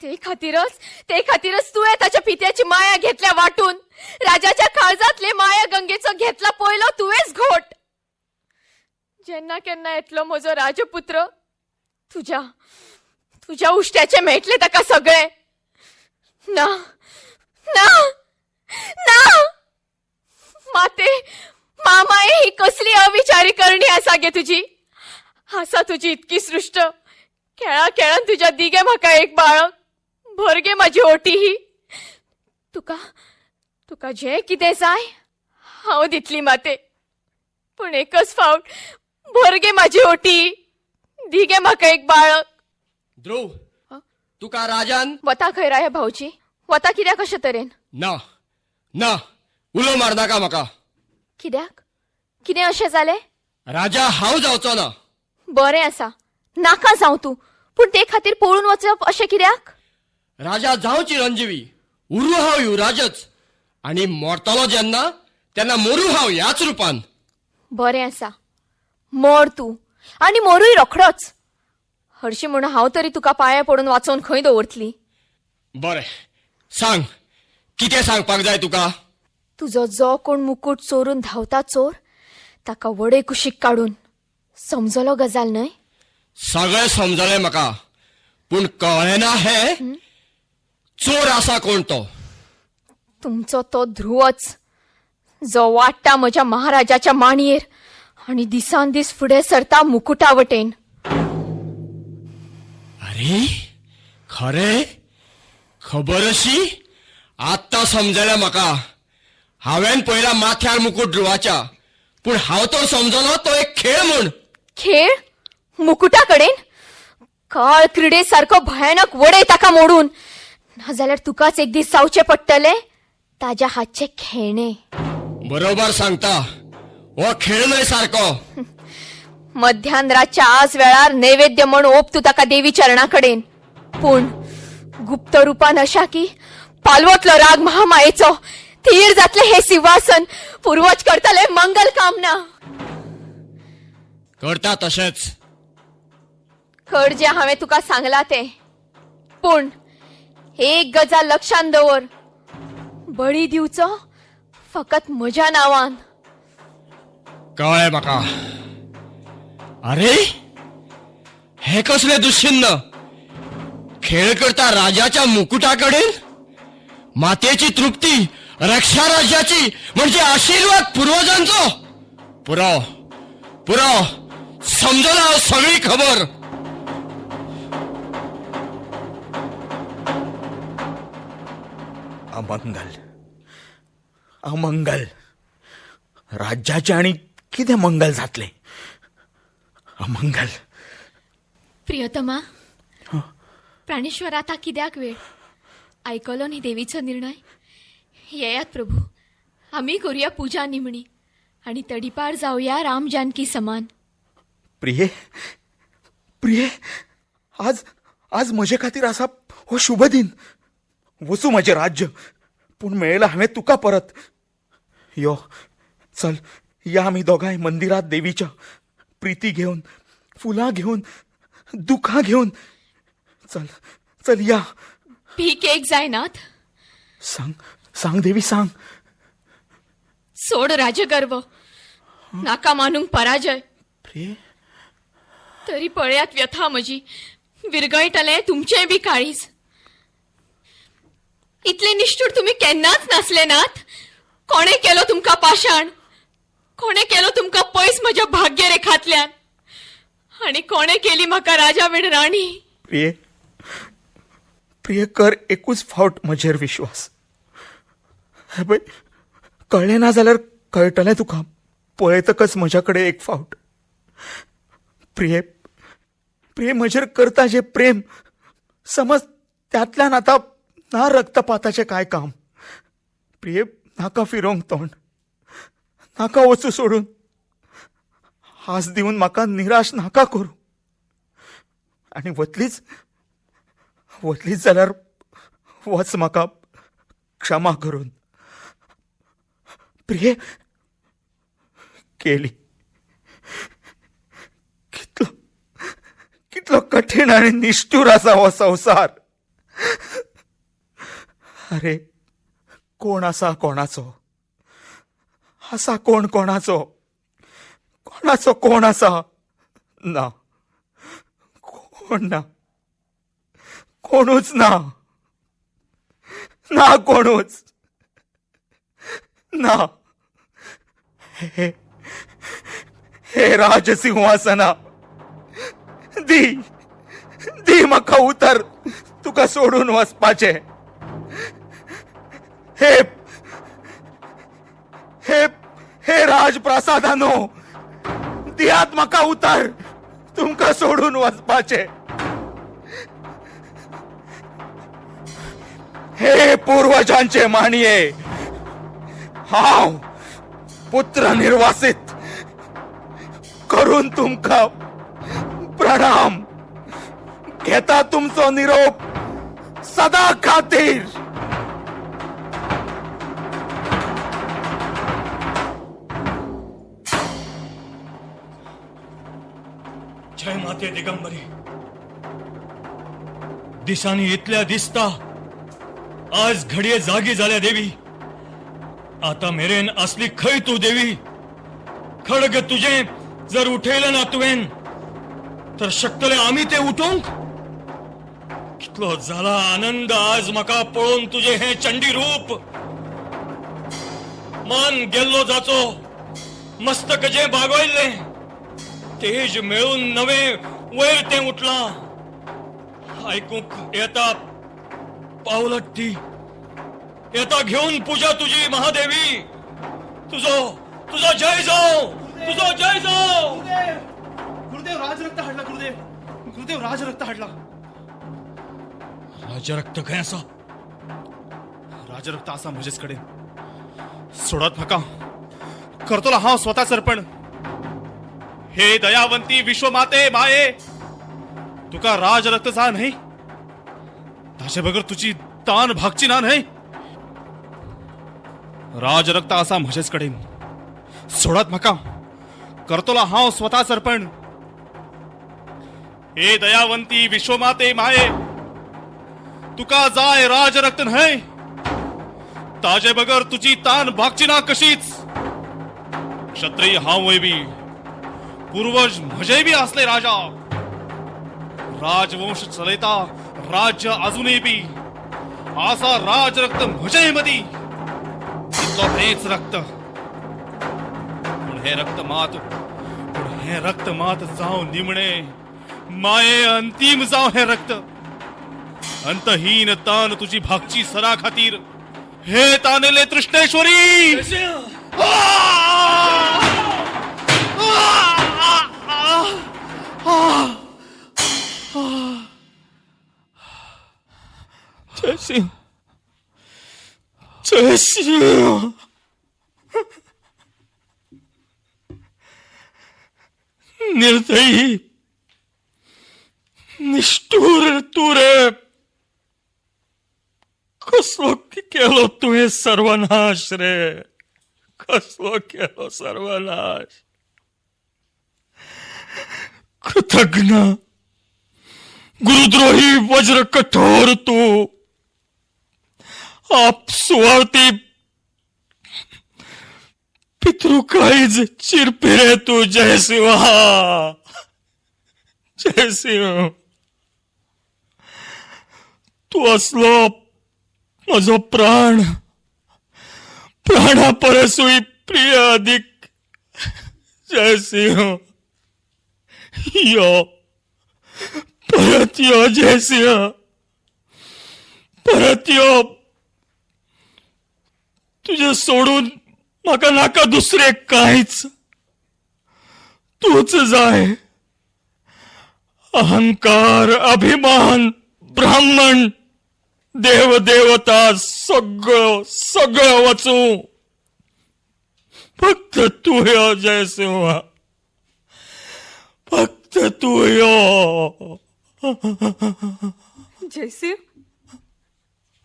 ते खातीरच तुवें ताच्या पित्याची माया घेतल्या वाटून. राजाच्या काळजांतले माया गंगेचो घेतला पयलो तुवेंच घोट. जेन्ना केन्ना येतलो म्हजो राजपुत्र तुझ्या उश्ट्याचे मेळटले ताका सगळे. ना ना ना माते मामाये ही कसली अविचारी करणी आसा गे तुझी. आसा तुजी इतकी सृष्ट खेळान तुझ्या दिगे म्हाका एक बाळक भरगे म्हाजी ओटी ही. तुका जे कितें जाय हांव दितली माते पूण एकच फावट भरगे म्हाजी ओटी दिगे म्हाका एक बाळक. ध्रुव तुका राजान वता खंय राया भाऊजी वता कित्याक अशे तरेन. ना उलो मार नाका म्हाका. कित्याक कितें अशें जालें. राजा हांव जावचो ना. बरें आसा नाका जावं तूं पूण ते खातीर पळून वचप अशें कित्याक. राजा जावं चिरंजीवी उरू हांव युवराजच आनी मोरतलो तेन्ना मोरू हांव ह्याच रुपान. बरें आसा मोर तूं आनी मोरूय रोखडोच. हरशी म्हूण हांव तरी तुका पांया पडून वाचोवन खंय दवरतली. बरें सांग कितें सांगपाक जाय तुका. तुजो जो कोण मुकूट चोरून धांवता चोर ताका वडे कुशीक काडून समजलो गजाल न्हय. सगळें समजलें म्हाका पूण कळ्ळें ना हे चोर आसा कोण तो. तुमचो तो ध्रुवच जो वाडटा म्हज्या महाराजाच्या मांडयेर आनी दिसान दीस फुडें सरता मुकुटा वटेन. अरे खरें खबर अशी आत्ता समजलें म्हाका. हांवें पयला माथ्यार मुकुट ध्रुवाच्या पूण हांव तो समजलो तो एक खेळ म्हूण. खेळ मुकुटा कडेन काळ क्रिडे सारको भयानक वडय ताका मोडून नाजाल्यार तुकाच एक दीस जावचें पडटलें ताज्या हातचे खेळणे. बरोबर सांगता हो खेळ न्हय सारको. मध्यान आज वेळार नैवेद्य म्हण ओप तू ताका देवी चरणा कडेन पूण गुप्त रुपान अशा की पालवतलो राग महामायेचो थीर जातले हे सिंहासन पूर्वज करतले मंगल कामना. करता तशेंच कर जे हांवें तुका सांगला ते पूण एक गजाल लक्षांत दवर बळी दिवचो फकत म्हज्या नांवान. कळ्ळें म्हाका. अरे हे कसले दुश्चिन्न खेळ करता राजाच्या मुकुटाकडे, मातेची तृप्ती रक्षा राज्याची म्हणजे आशीर्वाद पूर्वजांचो. पुराव पुराव समजला सगळी खबर. अमंगल अमंगल राज्याचे आणि किती मंगल जातले. अमंगल. प्रियतमा प्राणेश्वर आता कित्याक वेळ ऐकलो न्ही देवीचो निर्णय. येयात प्रभू, आम्ही करूया पूजा निमणी आणि तडीपार जाऊया राम जानकी समान. प्रिये प्रिये आज आज म्हजे खातीर आसा हो शुभ दिन. वचू म्हजें राज्य, पूण मेळयला हांवें तुका परत. यो चल या आमी दोगांय मंदिरात देवीच्या. प्रीती घेवन, फुलां घेवन, दुखां घेवन. चल चल या. भीक एक जायनात. सांग सांग देवी सांग. सोड राजगर्व, नाका मानूंक पराजय. प्रिये तरी पळयात व्यथा म्हजी, विरगळटले तुमचेय बी काळीज. इतले निष्ठूर तुम्ही केन्नाच नासले नात. कोणे केलो तुमका पाशाण, कोणे केलो तुमका पयस म्हज्या भाग्यरेखांतल्यान, आणि कोणे केली म्हाका राजा विण राणी. प्रिये प्रिये कर एकूच फावट म्हजेर विश्वास. हे पळय, कळ्ळें ना जाल्यार कळटलें तुका पळयतकच म्हज्या कडेन एक फावट. प्रिये प्रिये म्हजेर करता जें प्रेम, समज त्यातल्यान आतां ना रक्तपाताचें कांय काम. प्रिये नाका फिरोंक तोंड, नाका वचूं सोडून. हास दिवन म्हाका निराश नाका करूं. आनी वतलीच वतलीच जाल्यार वच म्हाका क्षमा करून. प्रिये केली. कितलो कितलो कठीण आणि निष्ठूर आसा हो संवसार. अरे कोण आसा कोणाचो, आसा कोण कोणाचो, कोणाचो कोण आसा. ना कोण ना, कोणूच ना, ना कोणूच ना. हे हे राजसिंहासना दी दी म्हाका उतर तुका सोडून वचपाचे. हे हे हे राजप्रासादानो दियात म्हाका उतर तुमका सोडून वचपाचे. हे पूर्वजांचे माणये, हांव पुत्र निर्वासित करून तुमका प्रणाम घेता. तुमचो निरोप सदा खातीर. जय माते दिगंबरी. दिसांनी इतल्या दिसता आज घडये जागी जाल्या देवी. आता मेरेन असली खंय तू देवी. खडग तुझे जर उठेलं ना तुवेन तर शकतले आम्ही ते उठोंक. कितलो झाला आनंद आज म्हाका पळोवन तुझे हे चंडी रूप. मान गेल्लो जाचो, मस्तक जे बागोयले तेज मेळून नवे वयर ते उठला. ऐकूंक येता पावलट ती, येता घेऊन पूजा तुझी महादेवी. तुझो तुझो जय जाओ, तुझो जय जाओ. गुरुदेव राजरक्त हाडला. गुरुदेव गुरुदेव राजरक्त हाडला. राजरक्त काय असा. राजरक्त असा म्हजेच कडेन. सोडत म्हाका करतलो हांव स्वता सरपण. हे दयावंती विश्वमाते माये, तुका राजरक्त जा न्हय, ताचे बगर तुझी तान भागची ना न्हय. राजरक्त असा म्हजेच कडेन. सोडत म्हाका करतलो हांव स्वता सरपण. हे दयावंती विश्वमाते माये, तुका जाय राजरक्त न्हय, ताजे बगर तुझी तान भागची ना कशीच. क्षत्रिय हांव बी, पूर्वज म्हजे बी असले राजा. राजवंश चलयता राज्य अजूनही बी असा राज रक्त म्हजे मदी इतलो हेच रक्त पूण हे रक्त मात जावं निमणे माये अंतिम जावं हे रक्त अंतहीन तान तुझी भागची सरा खातीर हे तानले तृष्णेश्वरी जयसिंह जयसिंह निर्दयी निष्ठुर तू रे कसलो केलो तुवें सर्वनाश रे कसलो केलो सर्वनाश कृतज्ञ गुरुद्रोही वज्र कठोर तू आप सुवार्थी पितृकाळीज चिरपिरे तू जयसिंहा जयसिंह तू असलो म्हजो प्राण प्राणा परसूय प्रिय अधिक जयसिंह यो परत यो जयसिंह परत यो तुझे सोडून म्हाका नाका दुसरे कांयच तूच जाय अहंकार अभिमान ब्राह्मण देव देवता सगळं वचू फक्त तू यो जयसिंह फक्त तू यो जयसिंह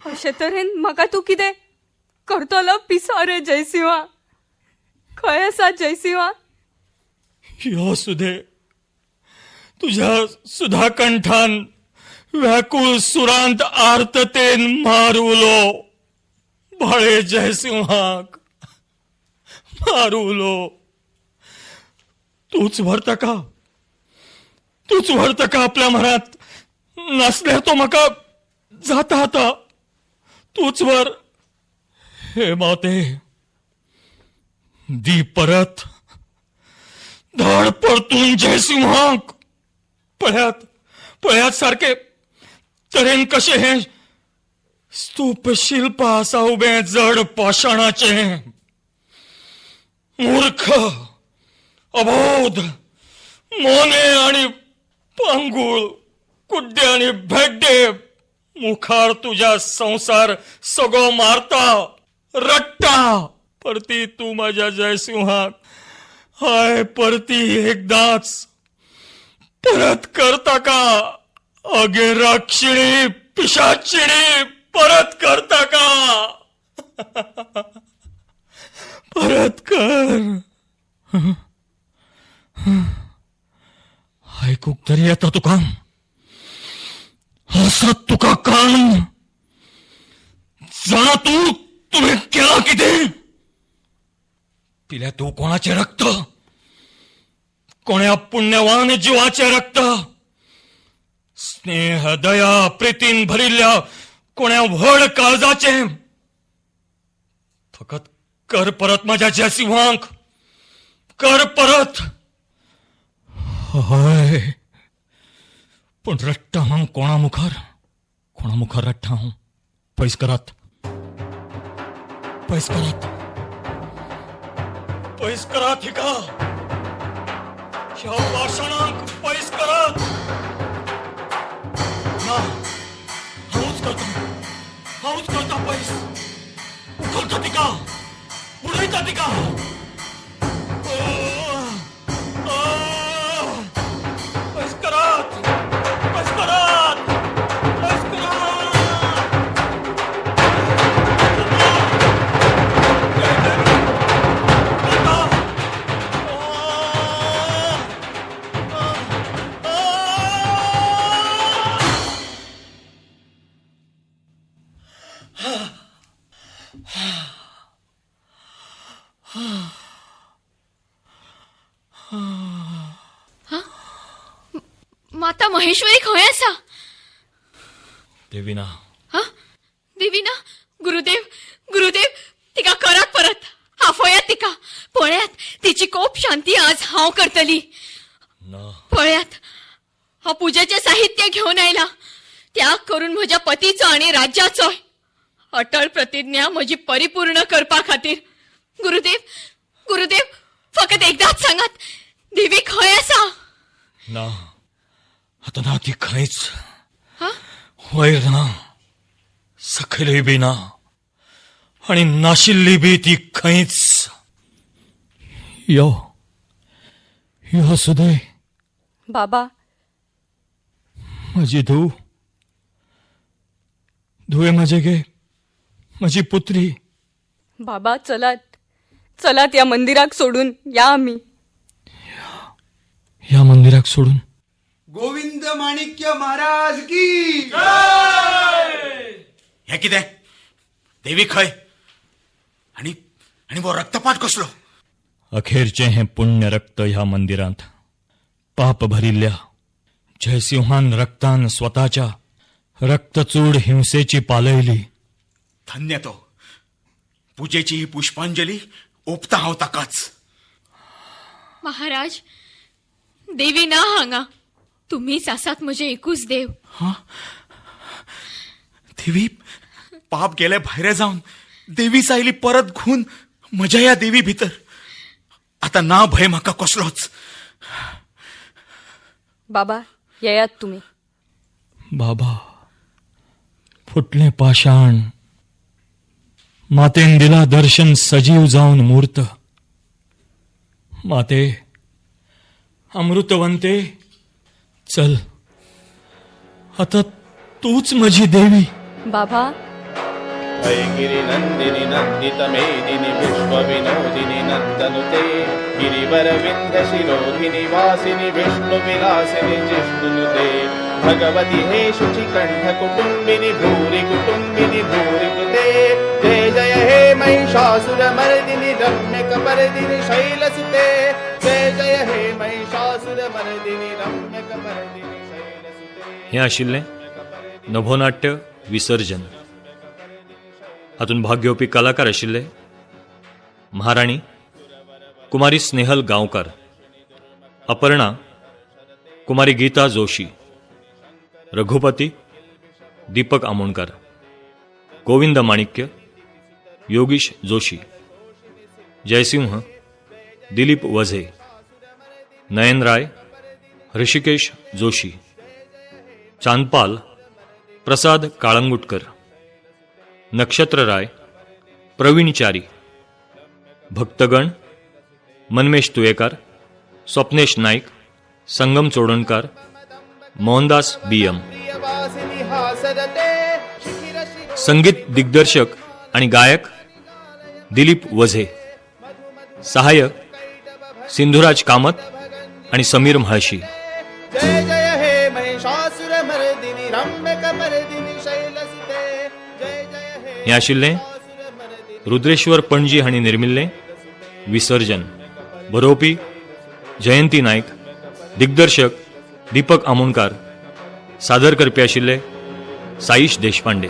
अशे तरेन म्हाका तू कितें करतलो पिसो रे जयसिंहा खंय आसा जयसिंहा यो सुधे तुझ्या सुधाकंठान व्याकुळ सुरांत आर्ततेन मारुलो बाळे जयसिंहाक मारुलो तूच व्हरता का आपल्या मनात नसल्यार तो म्हाका जाता आता तूच व्हर हे माते दी परत धाड परतून जयसिंहाक पळयात सारखे तरेन कशे हे स्तूप शिल्प आसा उबे जड पाषाणाचे मूर्ख अबोध मोने आणि पांगुळ कुड्डे आणि भेड्डे मुखार तुझ्या संसार सगळो मारता रट्टा परती तू माझ्या जयसिंहाक हाय परती एकदाच परत करता का अगे राक्षिणी पिशाचिणी परत करता का परत कर ऐकूक तरी येता तुका हसत तुका कान जाणा तू तुम्ही केला किती पिल्या तू कोणाचे रक्त कोण्या पुण्यवान जीवाचे रक्त स्नेह दया प्रीतीन भरिल्ल्या कोण्या व्हड काळजाचे फकत कर परत माझ्या जयसिंहाक कर परत हय पण रट्टा हांव कोणा मुखार रट्टा हांव पयस करात हिका ह्या पाषाणांक पयस करात ना हांवूच करता पयस उखलता तिका बुडयता तिका पयस करात माता ता महेश्वरी खंय आसा? देविना, हा देविना, गुरुदेव गुरुदेव, तिका करात परत, आफयात तिका, पळयात तिची कोप शांती आज हांव करतली. ना पळयात हा पूजेचे साहित्य घेऊन आयला, त्याग करून म्हज्या पतीचो आणि राज्याचो अटळ प्रतिज्ञा म्हजी परिपूर्ण करपा खातीर. गुरुदेव गुरुदेव, फकत एकदाच सांगात, देवी खंय आसा? ना, आता ना ती खंयच. हा? वयर ना, सकयलय बी ना, आणि नाशिल्ली बी ती खंयच. यो यो सुदय, बाबा, म्हजी धूव, धुवे म्हजे गे, म्हजी पुत्री. बाबा, चलात या मंदिराक सोडून या आम्ही. या मंदिराक सोडून गोविंद माणिक्य महाराज की हे कितें? देवी खंय? आणि आणि वो रक्तपात कसलो? अखेरचे हे पुण्य रक्त ह्या मंदिरांत पाप भरिल्ल्या जयसिंहान रक्तान स्वताच्या रक्तचूड हिंसेची पालयली. धन्य तो. पूजेची ही पुष्पांजली ओपता हांव ताकाच. महाराज, देवी ना हांगा, तुम्हीच आसात म्हजे एकूच देव. देवी, पाप गेले भायर जावन देवी सायली परत घुवन म्हज्या ह्या देवी भितर. आता ना भंय म्हाका कसलोच. बाबा, येयात तुम्ही. बाबा, फुटले पाषाण मातेन दिला दर्शन सजीव जाऊन मूर्त. माते, अमृतवंते, चल, आता तूच माझी देवी. बाबा, ऐगिरि नंदिनी नंदित मेदिनी विश्व विनोदिनी नंदनुते गिरिवर विंध्य शिरोधिनी वासिनी विष्णु विलासिनी जिष्णुनुते भगवती हे शुचि कंठ कुटुंबिनी भूरि कुटुंबिनी भूरि कृते जय जय हे महिषासुर मर्दिनी रम्यक परदिनी शैलसुते जय जय हे महिषासुर मर्दिनी रम्यक परदिनी शैलसुते. हे आशिल्ले नभोनाट्य विसर्जन. हातून भाग घेवपी कलाकार आशिल्ले महाराणी कुमारी स्नेहल गांवकार, अपर्णा कुमारी गीता जोशी, रघुपती दीपक आमोणकर, गोविंद माणिक्य योगीश जोशी, जयसिंह दिलीप वझे, नयन राय ऋषिकेश जोशी, चांदपाल प्रसाद काळंगुटकर, नक्षत्र राय प्रवीणचारी, भक्तगण मनमेश तुयेकार, स्वप्नेश नाईक, संगम चोडणकार, मोहनदास बीएम. संगीत दिग्दर्शक आणि गायक दिलीप वझे. सहाय्यक सिंधुराज कामत आणि समीर म्हाळशी. जय जय हे महिषासुर मर्दिनी रम्यक परदिनी शैलसुते जय जय हे. हे आशिल्ले रुद्रेश्वर पणजी हांणी निर्मिल्ले विसर्जन. बरोवपी जयंती नायक, दिग्दर्शक दीपक आमोणकार, सादर करपी आशिल्ले साईश देशपांडे.